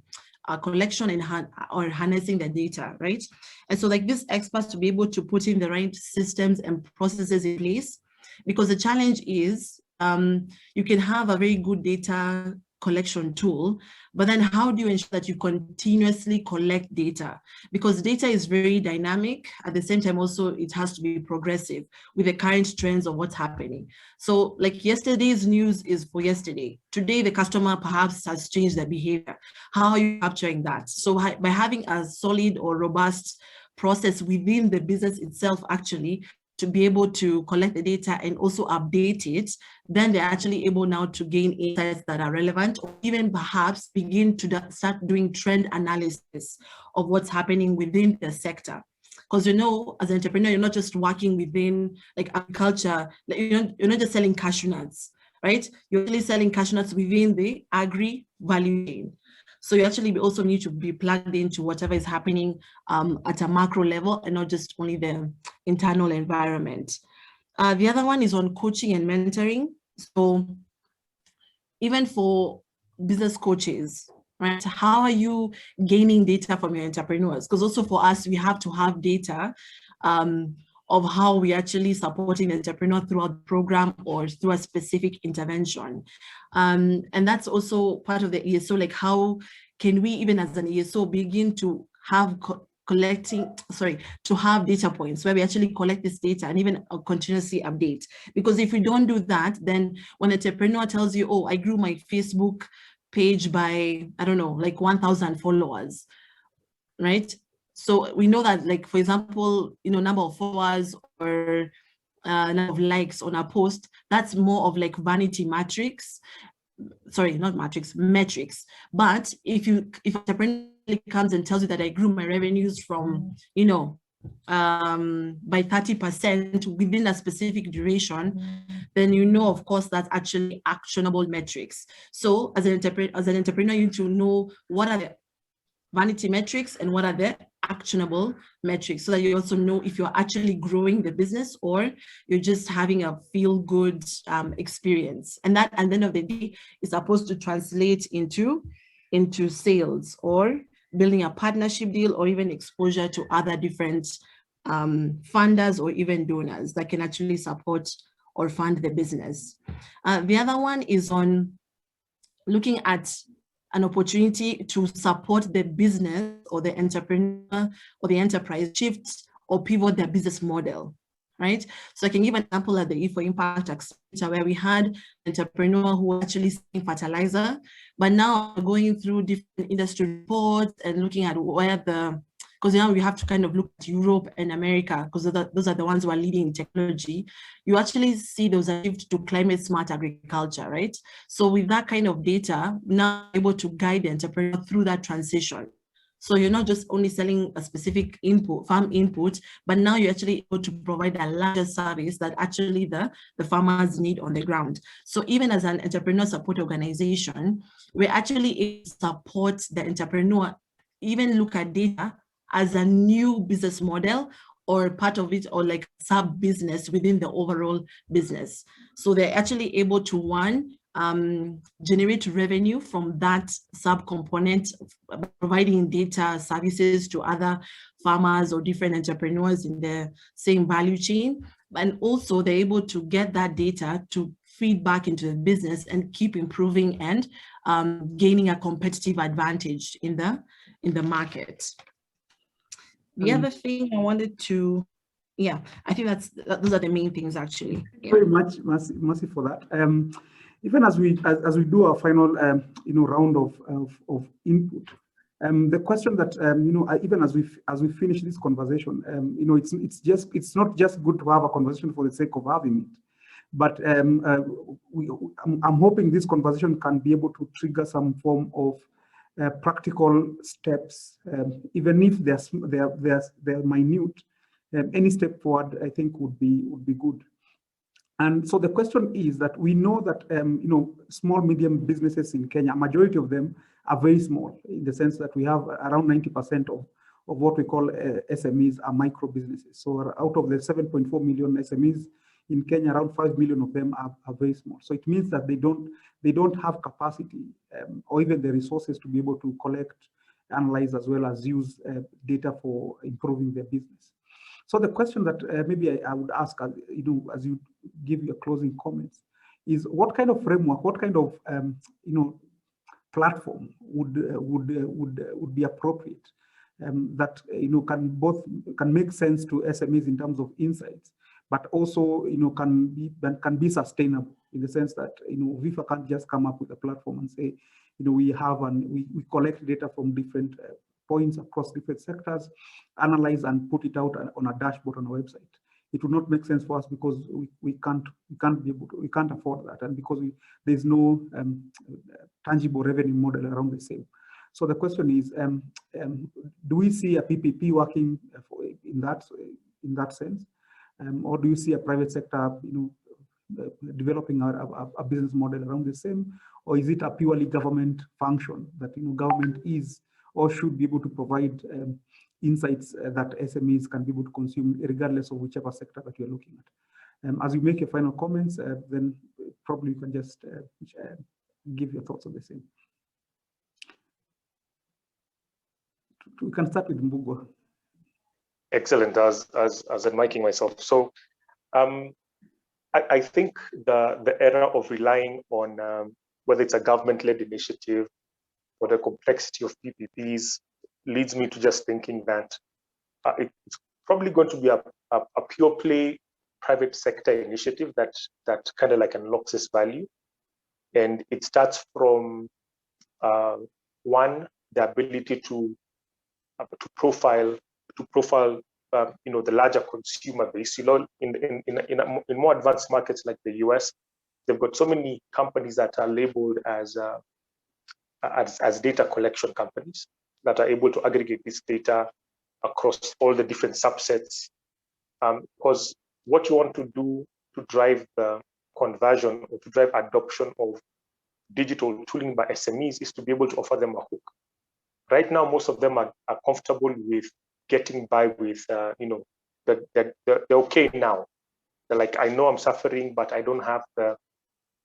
collection and or harnessing the data, right? And so like these experts to be able to put in the right systems and processes in place, because the challenge is you can have a very good data collection tool, but then how do you ensure that you continuously collect data? Because data is very dynamic. At the same time, also, it has to be progressive with the current trends of what's happening. So like yesterday's news is for yesterday. Today, the customer perhaps has changed their behavior. How are you capturing that? So by having a solid or robust process within the business itself, actually, to be able to collect the data and also update it, then they're actually able now to gain insights that are relevant, or even perhaps begin to start doing trend analysis of what's happening within the sector. Because, as an entrepreneur, you're not just working within like agriculture, you're not just selling cashew nuts, right? You're actually selling cashew nuts within the agri value chain. So you actually also need to be plugged into whatever is happening at a macro level and not just only the internal environment. The other one is on coaching and mentoring. So even for business coaches, right? How are you gaining data from your entrepreneurs? Because also for us, we have to have data of how we actually supporting the entrepreneur throughout the program or through a specific intervention. And that's also part of the ESO, like how can we even as an ESO begin to have to have data points where we actually collect this data and even continuously update. Because if we don't do that, then when an entrepreneur tells you, oh, I grew my Facebook page by, I don't know, like 1,000 followers, right? So we know that, like, for example, number of followers or number of likes on a post, that's more of like vanity metrics. Sorry, not metrics. But if an entrepreneur comes and tells you that I grew my revenues from, by 30% within a specific duration, then of course, that's actually actionable metrics. So as an entrepreneur, you need to know what are the vanity metrics and what are the actionable metrics, so that you also know if you're actually growing the business or you're just having a feel-good experience. And that, at the end of the day, is supposed to translate into sales or building a partnership deal or even exposure to other different funders or even donors that can actually support or fund the business. The other one is on looking at an opportunity to support the business or the entrepreneur or the enterprise shift or pivot their business model, right? So I can give an example at the E for Impact Accelerator, where we had an entrepreneur who was actually selling fertilizer, but now going through different industry reports and looking at where because now we have to kind of look at Europe and America, because those are the ones who are leading in technology. You actually see those a shift to climate smart agriculture, right? So with that kind of data, now able to guide the entrepreneur through that transition. So you're not just only selling a specific farm input, but now you're actually able to provide a larger service that actually the farmers need on the ground. So even as an entrepreneur support organization, we're actually able to support the entrepreneur, even look at data as a new business model or part of it, or like sub business within the overall business. So they're actually able to generate revenue from that sub component, providing data services to other farmers or different entrepreneurs in the same value chain. And also they're able to get that data to feed back into the business and keep improving and gaining a competitive advantage in the market. The other thing I wanted to, I think those are the main things actually. Very much, Mercy, for that. Even as we do our final round of input, the question that even as we finish this conversation, it's not just good to have a conversation for the sake of having it, but I'm hoping this conversation can be able to trigger some form of practical steps, even if they're minute. Any step forward, I think, would be good. And so the question is that we know that small medium businesses in Kenya, majority of them are very small, in the sense that we have around 90% of what we call SMEs are micro businesses. So out of the 7.4 million SMEs in Kenya, around 5 million of them are very small. So it means that they don't have capacity or even the resources to be able to collect, analyze, as well as use data for improving their business. So the question that maybe I would ask, as you give your closing comments, is what kind of framework, what kind of platform would be appropriate that can make sense to SMEs in terms of insights, but also can be sustainable, in the sense that VIFA can't just come up with a platform and say we collect data from different points across different sectors, analyze and put it out on a dashboard on a website. It would not make sense for us, because we can't afford that, and because there's no tangible revenue model around the same. So the question is, do we see a PPP working in that sense, or do you see a private sector developing a business model around the same, or is it a purely government function that government is or should be able to provide insights that SMEs can be able to consume, regardless of whichever sector that you're looking at? As you make your final comments, then probably you can just give your thoughts on the same. We can start with Mbugo. Excellent, as unmiking myself. So I think the era of relying on whether it's a government-led initiative or the complexity of PPPs leads me to just thinking that it's probably going to be a pure play private sector initiative that kind of like unlocks this value. And it starts from one, the ability to profile the larger consumer base. In more advanced markets like the US, they've got so many companies that are labeled as data collection companies that are able to aggregate this data across all the different subsets. Because what you want to do to drive the conversion or to drive adoption of digital tooling by SMEs is to be able to offer them a hook. Right now, most of them are comfortable with getting by with, they're okay now. They're like, I know I'm suffering, but I don't have the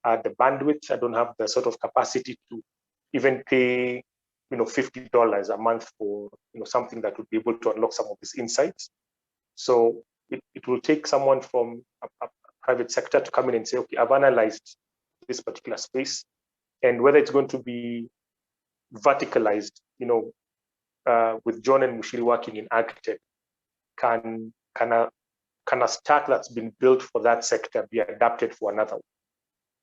bandwidth. I don't have the sort of capacity to even pay, $50 a month for, something that would be able to unlock some of these insights. So it will take someone from a private sector to come in and say, okay, I've analyzed this particular space, and whether it's going to be verticalized, with John and Mushiri working in agtech, can a stack that's been built for that sector be adapted for another one?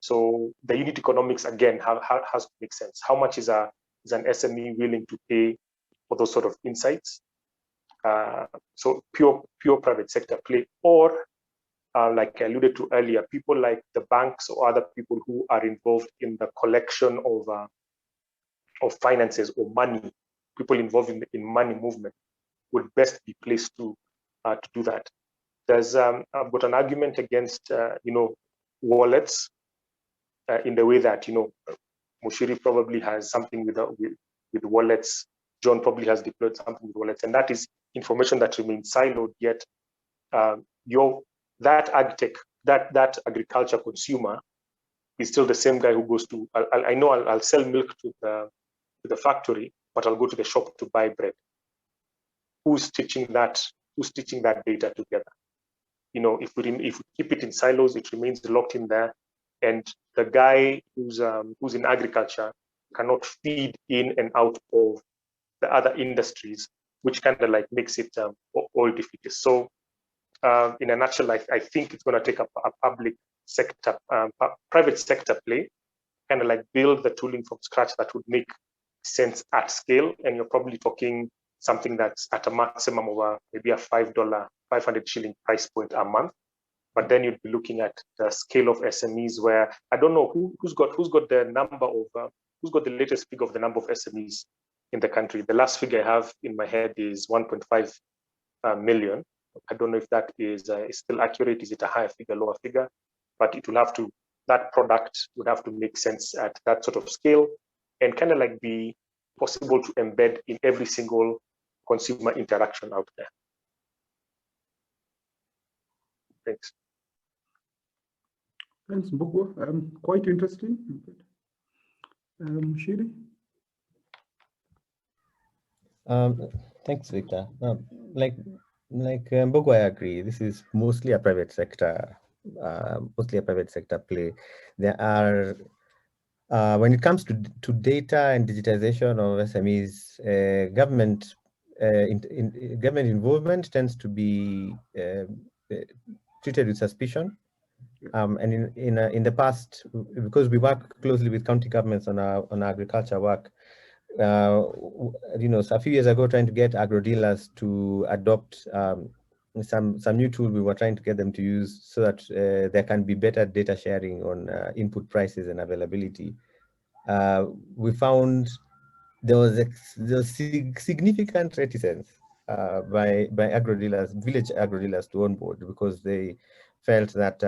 So the unit economics again has to make sense. How much is an SME willing to pay for those sort of insights? So pure private sector play, or like I alluded to earlier, people like the banks or other people who are involved in the collection of finances or money, people involved in money movement would best be placed to do that. There's I've got an argument against wallets in the way that Mushiri probably has something with wallets. John probably has deployed something with wallets, and that is information that remains siloed. Yet that agtech, that agriculture consumer is still the same guy who goes to. I know I'll sell milk to the factory, but I'll go to the shop to buy bread. Who's stitching that data together? If we keep it in silos, it remains locked in there, and the guy who's in agriculture cannot feed in and out of the other industries, which kind of like makes it all defeatist. So in a nutshell, I think it's going to take a public sector, private sector play, kind of like build the tooling from scratch that would make sense at scale. And you're probably talking something that's at a maximum of maybe a $5 shilling price point a month. But then you'd be looking at the scale of SMEs where I don't know who's got the number of who's got the latest figure of the number of SMEs in the country. The last figure I have in my head is 1.5 million. I don't know if that is still accurate. Is it a higher figure, lower figure? But it will have to, that product would have to make sense at that sort of scale and kind of like be possible to embed in every single consumer interaction out there. Thanks. Thanks, Mbugua. Quite interesting. Shiri? Thanks, Victor. Like Mbugua, I agree. This is mostly a private sector, play. There are, when it comes to data and digitization of SMEs, government involvement tends to be treated with suspicion. And in the past, because we work closely with county governments on our agriculture work, so a few years ago, trying to get agro dealers to adopt some new tool we were trying to get them to use so that there can be better data sharing on input prices and availability. We found there was significant reticence by agro dealers, village agro dealers, to onboard because they felt that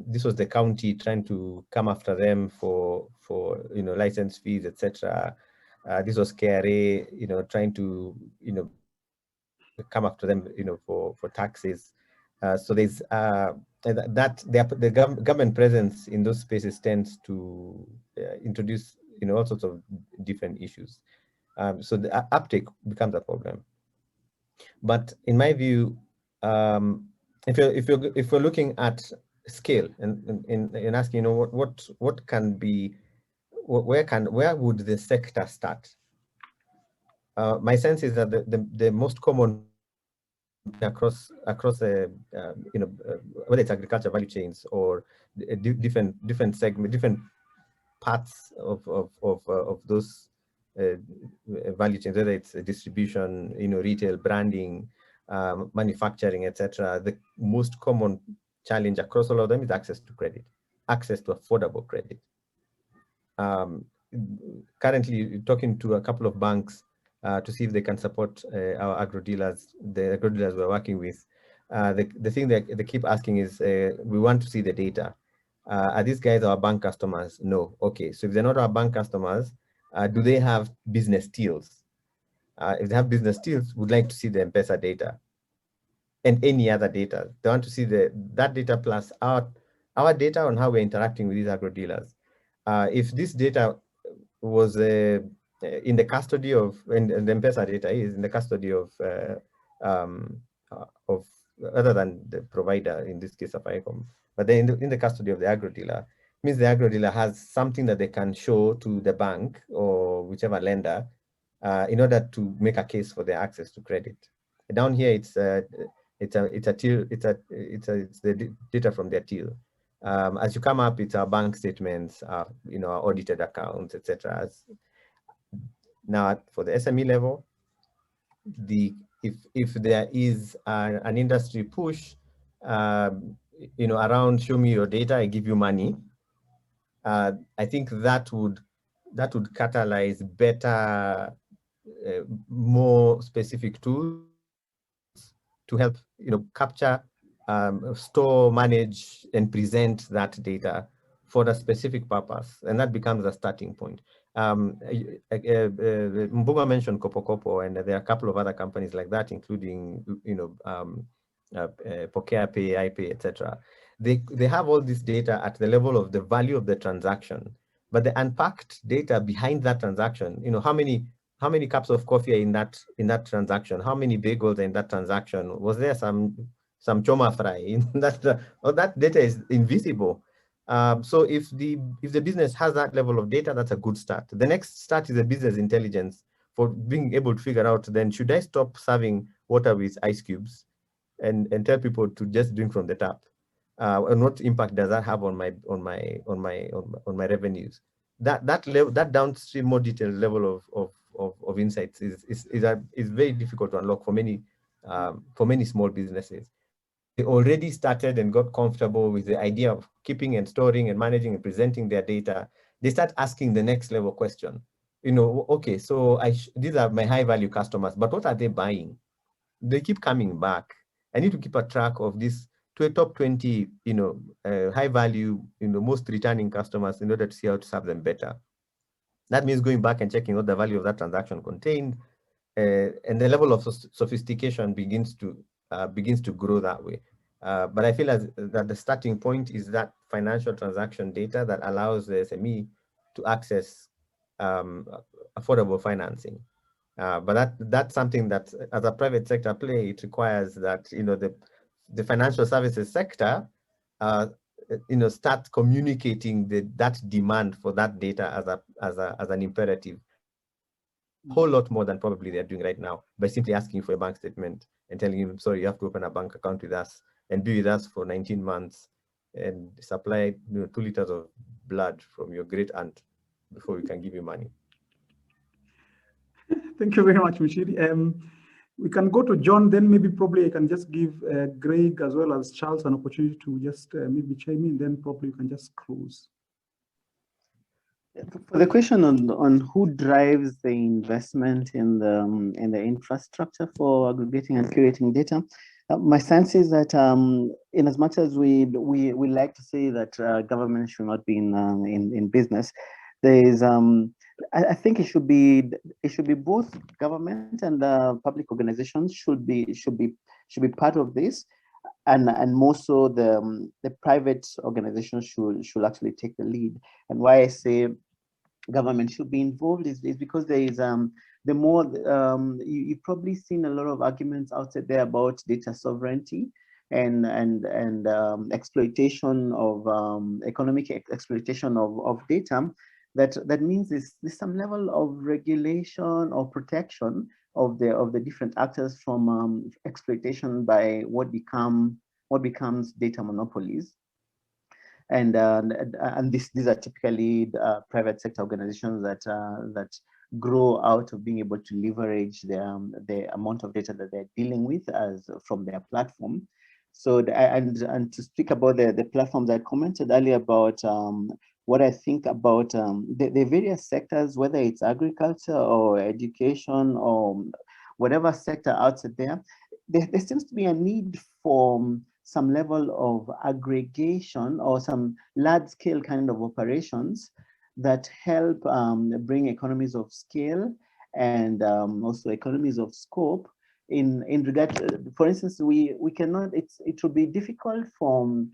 this was the county trying to come after them for license fees, etc. This was KRA, trying to come after them, for taxes. So there's the government presence in those spaces tends to introduce all sorts of different issues. So the uptake becomes a problem. But in my view, if we're looking at scale and in asking, what can be, where would the sector start? My sense is that the most common across whether it's agriculture value chains or different segment, different parts of those value chains, whether it's distribution, retail, branding, manufacturing, etc. The most common challenge across all of them is access to credit, access to affordable credit. Currently talking to a couple of banks to see if they can support our agro dealers, the agro dealers we're working with. The thing that they keep asking is, we want to see the data. Are these guys our bank customers? No. Okay, so if they're not our bank customers, do they have business deals? If they have business deals, we'd like to see the M-Pesa data and any other data. They want to see that data plus our data on how we're interacting with these agro dealers. If this data was in the custody of, and the M-Pesa data is in the custody of other than the provider, in this case Safaricom, but then in the custody of the agro dealer, means the agro dealer has something that they can show to the bank or whichever lender in order to make a case for their access to credit. Down here, it's the data from their till. As you come up, it's our bank statements, our audited accounts, etc. Now, for the SME level, if there is an industry push, around show me your data, I give you money, I think that would catalyze better, more specific tools to help capture, store, manage, and present that data for a specific purpose, and that becomes a starting point. Mbuga mentioned Kopo, and there are a couple of other companies like that, including Pokea Pay, iPay, etc. They have all this data at the level of the value of the transaction, but the unpacked data behind that transaction, how many cups of coffee are in that transaction? How many bagels are in that transaction? Was there some choma fry in that? All that data is invisible. So if the business has that level of data, that's a good start. The next start is a business intelligence for being able to figure out, then should I stop serving water with ice cubes and tell people to just drink from the tap? And what impact does that have on my revenues? That downstream, more detailed level of insights is very difficult to unlock for many small businesses. They already started and got comfortable with the idea of keeping and storing and managing and presenting their data. They start asking the next level question. Okay, so these are my high value customers, but what are they buying? They keep coming back. I need to keep a track of this to a top 20, high value, most returning customers in order to see how to serve them better. That means going back and checking what the value of that transaction contained, and the level of sophistication begins to grow that way. But I feel that the starting point is that financial transaction data that allows the SME to access affordable financing. But that's something that, as a private sector play, it requires that the financial services sector start communicating that demand for that data as an imperative. A whole lot more than probably they're doing right now by simply asking for a bank statement and telling you, sorry, you have to open a bank account with us and be with us for 19 months and supply 2 liters of blood from your great aunt before we can give you money. Thank you very much, Mushiri. We can go to John, then maybe probably I can just give Greg as well as Charles an opportunity to just maybe chime in, then probably you can just close. For the question on who drives the investment in the infrastructure for aggregating and curating data, my sense is that in as much as we like to say that government should not be in business, there is I think it should be both government and public organizations should be part of this, and more so the private organizations should actually take the lead. And why I say government should be involved is because there is the more you've probably seen a lot of arguments out there about data sovereignty and exploitation of economic exploitation of data. That means there's some level of regulation or protection of the different actors from exploitation by what becomes data monopolies. And these are typically private sector organizations that grow out of being able to leverage the amount of data that they're dealing with as from their platform. So and to speak about the platforms, I commented earlier about what I think about the various sectors, whether it's agriculture or education or whatever sector out there, there seems to be a need for some level of aggregation or some large scale kind of operations that help bring economies of scale and also economies of scope in regard to, for instance, we cannot, it would be difficult for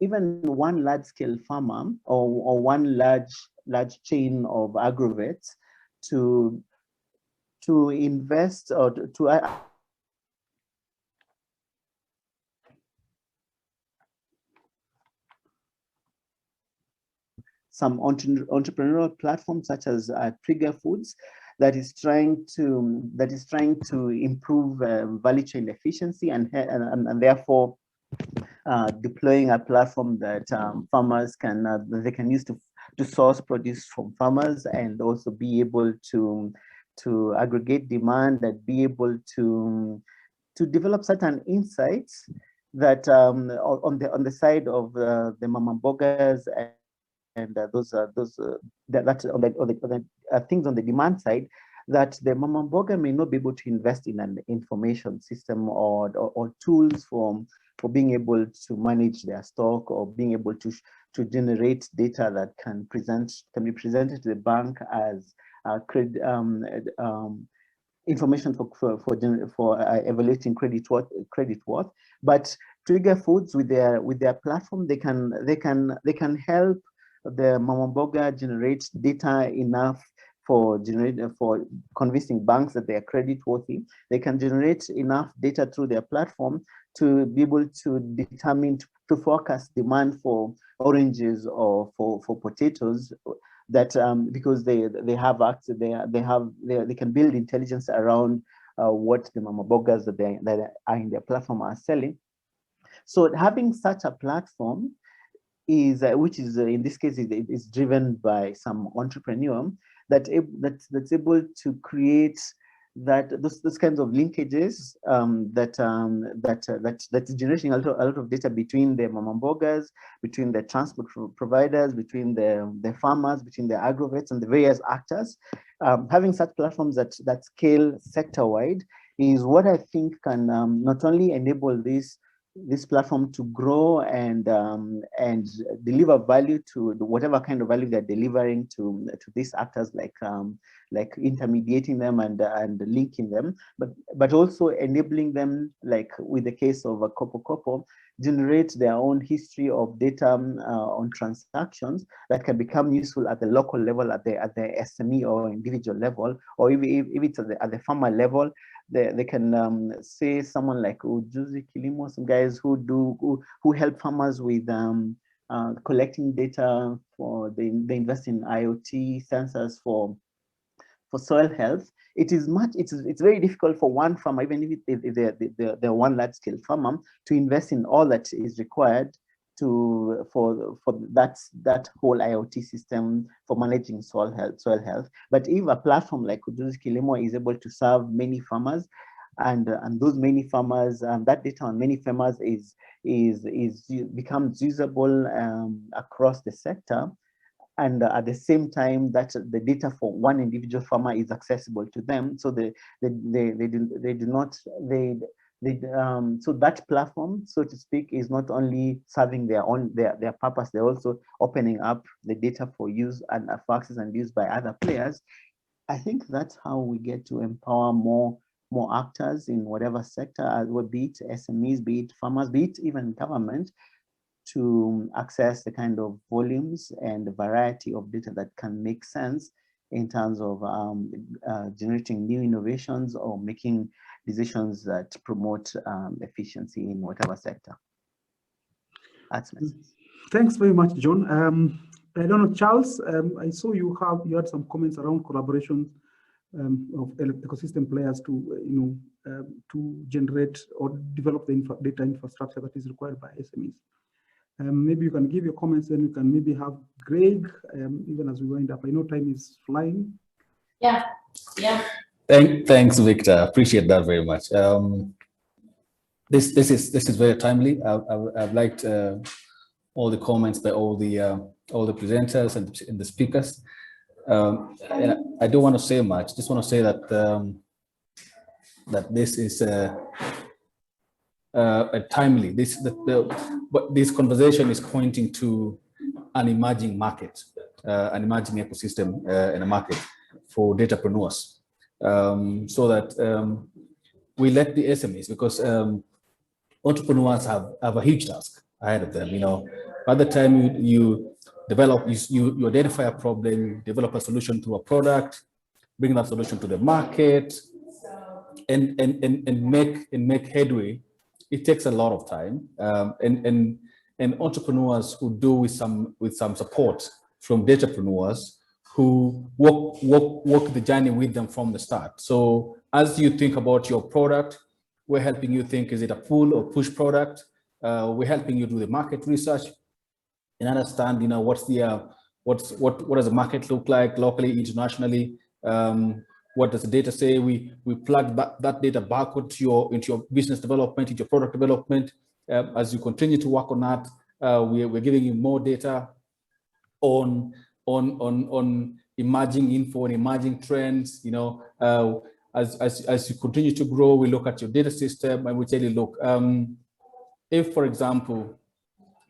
even one large scale farmer or one large chain of agrovets to invest or to some entrepreneurial platforms such as Trigger Foods that is trying to improve value chain efficiency and therefore deploying a platform that farmers can use to source produce from farmers and also be able to aggregate demand and be able to develop certain insights that on the side of the mama mbogas and those things on the demand side that the mama mboga may not be able to invest in an information system or tools for being able to manage their stock or being able to generate data that can be presented to the bank as information for evaluating credit worth. But Trigger Foods with their platform, they can help the mama mboga generate data enough for convincing banks that they are credit worthy. They can generate enough data through their platform to be able to determine to forecast demand for oranges or for potatoes. That because they can build intelligence around what the mama mbogas that are in their platform are selling. So having such a platform is which is in this case is driven by some entrepreneur that's able to create those kinds of linkages that's generating a lot of data between the mama mbogas, between the transport providers, between the farmers, between the agrovets and the various actors. Having such platforms that scale sector wide is what I think can not only enable this platform to grow and deliver value to whatever kind of value they're delivering to these actors, like intermediating them and linking them, but also enabling them, like with the case of a Kopo, generate their own history of data on transactions that can become useful at the local level, at the SME or individual level, or if it's at the farmer level. They can say someone like Ujuzi Kilimo, some guys who help farmers with collecting data they invest in IoT sensors for soil health. It's very difficult for one farmer, even if they're one large scale farmer, to invest in all that is required for that whole IoT system for managing soil health. But if a platform like Ujuzi Kilimo is able to serve many farmers, and those many farmers, that data on many farmers becomes usable across the sector, and at the same time that the data for one individual farmer is accessible to them, so so that platform, so to speak, is not only serving their purpose, they're also opening up the data for use and for access and use by other players. I think that's how we get to empower more actors in whatever sector, be it SMEs, be it farmers, be it even government, to access the kind of volumes and the variety of data that can make sense in terms of generating new innovations or making decisions that promote efficiency in whatever sector. That's my sense. Thanks very much, John. I don't know, Charles, I saw you had some comments around collaboration of ecosystem players to to generate or develop the data infrastructure that is required by SMEs. Maybe you can give your comments, then we can maybe have Greg, even as we wind up. I know time is flying. Yeah. Thanks, Victor. Appreciate that very much. This is very timely. I've liked all the comments by all the presenters and the speakers. And I don't want to say much. Just want to say that that this is a timely. This conversation is pointing to an emerging market, an emerging ecosystem in a market for datapreneurs, so that we let the SMEs, because entrepreneurs have a huge task ahead of them. By the time you develop, you identify a problem, you develop a solution to a product, bring that solution to the market, and make headway. It takes a lot of time, and entrepreneurs who do with some support from datapreneurs who walk the journey with them from the start. So as you think about your product, we're helping you think, is it a pull or push product? We're helping you do the market research and understand, what does the market look like locally, internationally? What does the data say? We plug that data back into your business development, into your product development. As you continue to work on that, we're giving you more data on emerging info and emerging trends. As you continue to grow, we look at your data system and we tell you, look, if, for example,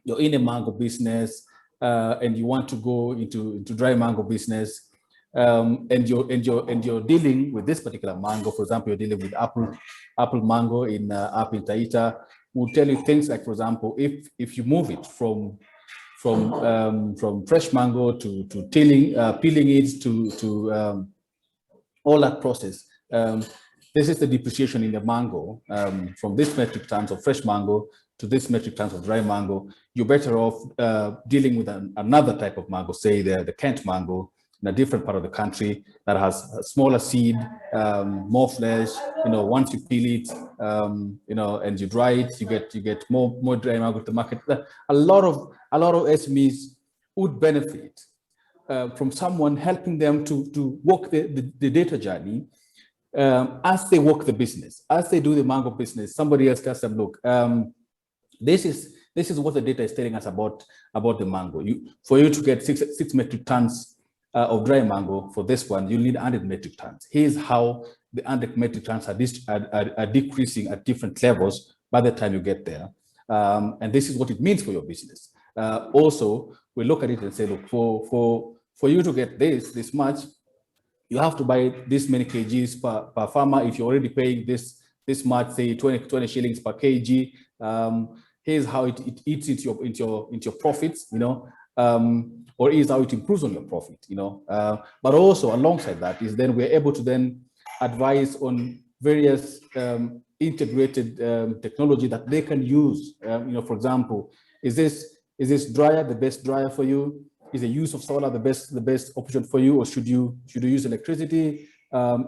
you're in a mango business and you want to go into dry mango business, and you're dealing with this particular mango. For example, you're dealing with apple mango up in Taita. We'll tell you things like, for example, if you move it from fresh mango to peeling it to all that process. This is the depreciation in the mango, from this metric tons of fresh mango to this metric tons of dry mango. You're better off dealing with another type of mango, say the Kent mango, in a different part of the country that has a smaller seed, more flesh. Once you peel it, and you dry it, you get more dry mango to the market. A lot of SMEs would benefit from someone helping them to walk the data journey as they walk the business, as they do the mango business. Somebody else tells them, look, this is what the data is telling us about the mango. For you to get 6 metric tons of dry mango for this one, you need 100 metric tons. Here's how the 100 metric tons are decreasing at different levels by the time you get there. And this is what it means for your business. Also, we look at it and say, look, for you to get this much, you have to buy this many kgs per farmer. If you're already paying this much, say 20 shillings per kg, here's how it eats into your profits, or is how it improves on your profit, But also alongside that is then we're able to then advise on various integrated technology that they can use. For example, is this dryer the best dryer for you? Is the use of solar the best option for you, or should you use electricity?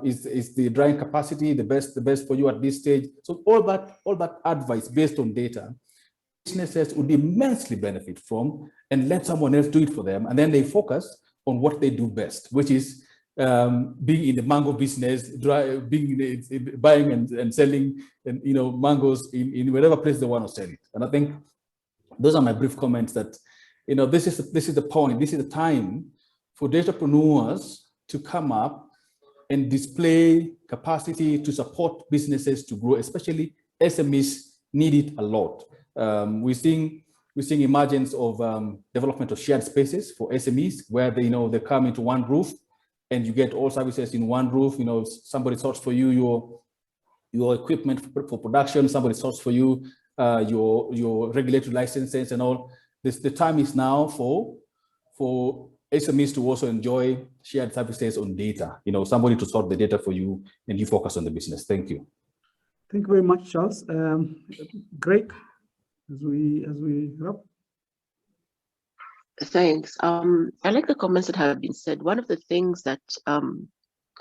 Is the drying capacity the best for you at this stage? So all that advice based on data, businesses would immensely benefit from, and let someone else do it for them, and then they focus on what they do best, which is being in the mango business, buying and selling, and mangoes in whatever place they want to sell it. And I think those are my brief comments. That this is the point. This is the time for datapreneurs to come up and display capacity to support businesses to grow, especially SMEs need it a lot. We're seeing emergence of development of shared spaces for SMEs, where they come into one roof and you get all services in one roof. Somebody sorts for you your equipment for production. Somebody sorts for you your regulatory licenses and all. The time is now for SMEs to also enjoy shared services on data, somebody to sort the data for you and you focus on the business. Thank you. Thank you very much, Charles. Greg, as we wrap. Thanks. I like the comments that have been said. One of the things that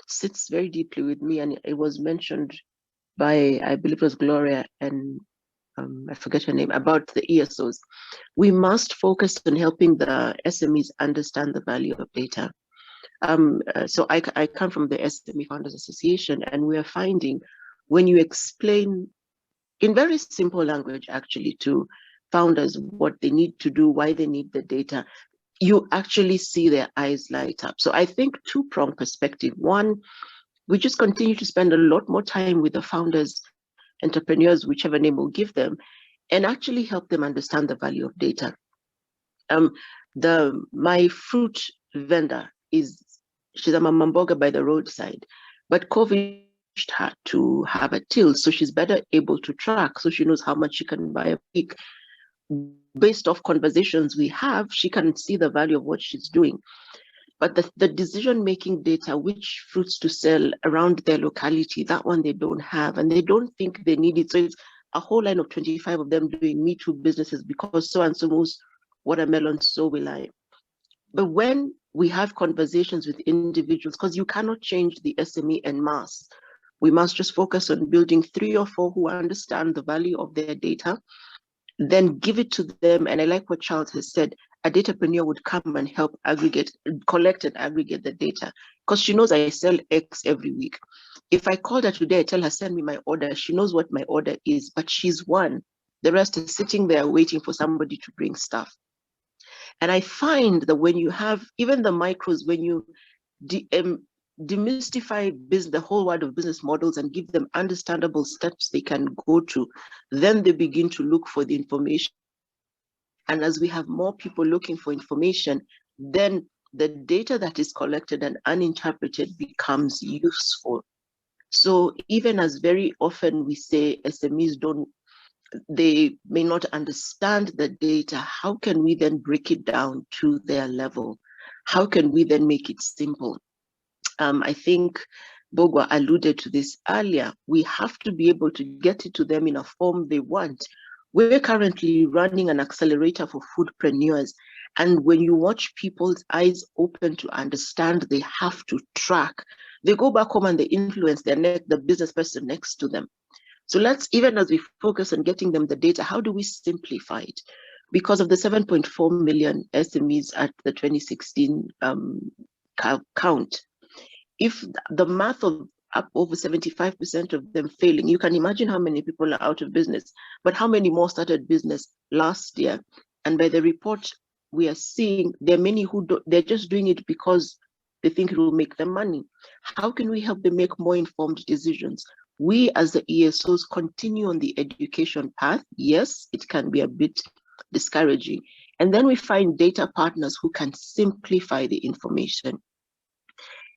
sits very deeply with me, and it was mentioned by, I believe it was Gloria and I forget her name, about the ESOs. We must focus on helping the SMEs understand the value of data. So I come from the SME Founders Association, and we are finding when you explain in very simple language, actually, to founders what they need to do, why they need the data, you actually see their eyes light up. So I think two-pronged perspective. One, we just continue to spend a lot more time with the founders, entrepreneurs, whichever name we'll give them, and actually help them understand the value of data. My fruit vendor she's a mamamboga by the roadside, but COVID her to have a till, so she's better able to track, so she knows how much she can buy a week. Based off conversations we have, she can see the value of what she's doing. But the decision-making data, which fruits to sell around their locality, that one they don't have, and they don't think they need it. So it's a whole line of 25 of them doing Me Too businesses because so-and-so moves watermelon, so will I. But when we have conversations with individuals, because you cannot change the SME en masse, we must just focus on building 3 or 4 who understand the value of their data, then give it to them. And I like what Charles has said, a datapreneur would come and help collect and aggregate the data, because she knows I sell X every week. If I called her today, I tell her, send me my order, she knows what my order is, but she's one. The rest is sitting there waiting for somebody to bring stuff. And I find that when you have even the micros, when you demystify the whole world of business models and give them understandable steps they can go to, then they begin to look for the information. And as we have more people looking for information, then the data that is collected and uninterpreted becomes useful. So even as very often we say SMEs they may not understand the data, how can we then break it down to their level? How can we then make it simple? I think Bogwa alluded to this earlier. We have to be able to get it to them in a form they want. We're currently running an accelerator for foodpreneurs. And when you watch people's eyes open to understand they have to track, they go back home and they influence the business person next to them. So let's, even as we focus on getting them the data, how do we simplify it? Because of the 7.4 million SMEs at the 2016 count, if the math of up over 75% of them failing, you can imagine how many people are out of business, but how many more started business last year? And by the report we are seeing, there are many who they're just doing it because they think it will make them money. How can we help them make more informed decisions? We as the ESOs continue on the education path. Yes, it can be a bit discouraging. And then we find data partners who can simplify the information.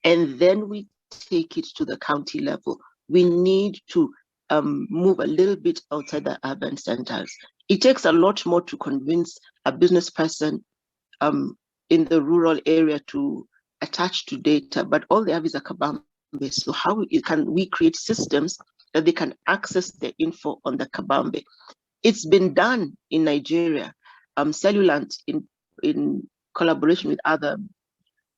And then we take it to the county level. We need to move a little bit outside the urban centers. It takes a lot more to convince a business person in the rural area to attach to data, but all they have is a kabambe. So how can we create systems that they can access the info on the kabambe? It's been done in Nigeria. Cellulant, in collaboration with other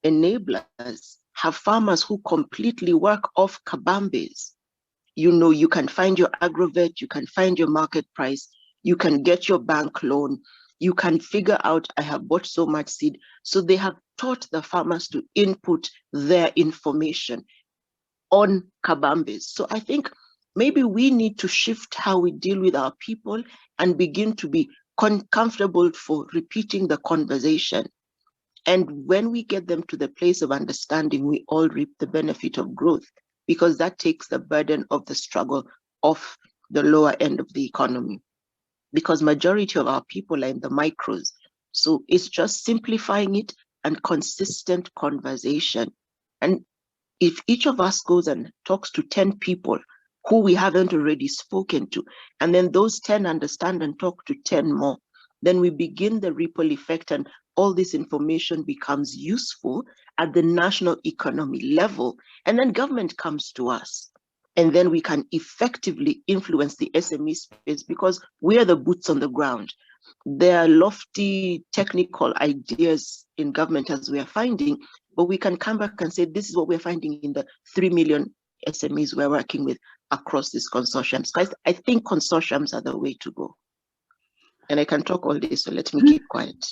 enablers, have farmers who completely work off kabambes. You can find your agrovet, you can find your market price, you can get your bank loan, you can figure out, I have bought so much seed. So they have taught the farmers to input their information on kabambes. So I think maybe we need to shift how we deal with our people and begin to be comfortable for repeating the conversation. And when we get them to the place of understanding, we all reap the benefit of growth, because that takes the burden of the struggle off the lower end of the economy, because majority of our people are in the micros. So it's just simplifying it and consistent conversation. And if each of us goes and talks to 10 people who we haven't already spoken to, and then those 10 understand and talk to 10 more, then we begin the ripple effect, and all this information becomes useful at the national economy level, and then government comes to us. And then we can effectively influence the SME space because we are the boots on the ground. There are lofty technical ideas in government as we are finding, but we can come back and say, this is what we're finding in the 3 million SMEs we're working with across these consortiums. Guys, I think consortiums are the way to go. And I can talk all day, so let me keep quiet.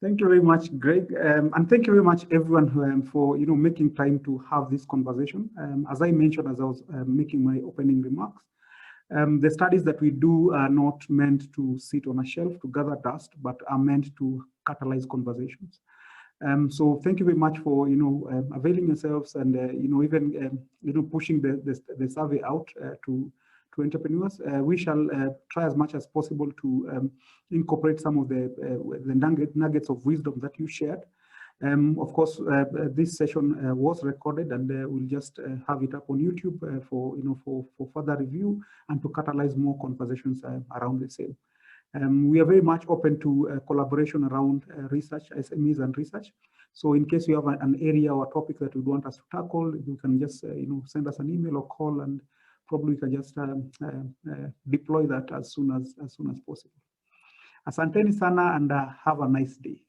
Thank you very much, Greg, and thank you very much, everyone, for making time to have this conversation. As I mentioned, as I was making my opening remarks, the studies that we do are not meant to sit on a shelf to gather dust, but are meant to catalyze conversations. So thank you very much for availing yourselves and even pushing the survey out to entrepreneurs. We shall try as much as possible to incorporate some of the nuggets of wisdom that you shared. Of course, this session was recorded, and we'll just have it up on YouTube for further review and to catalyze more conversations around the same. We are very much open to collaboration around research, SMEs and research. So in case you have an area or a topic that you want us to tackle, you can just send us an email or call, and probably we can just deploy that as soon as possible. Asanteni sana, and have a nice day.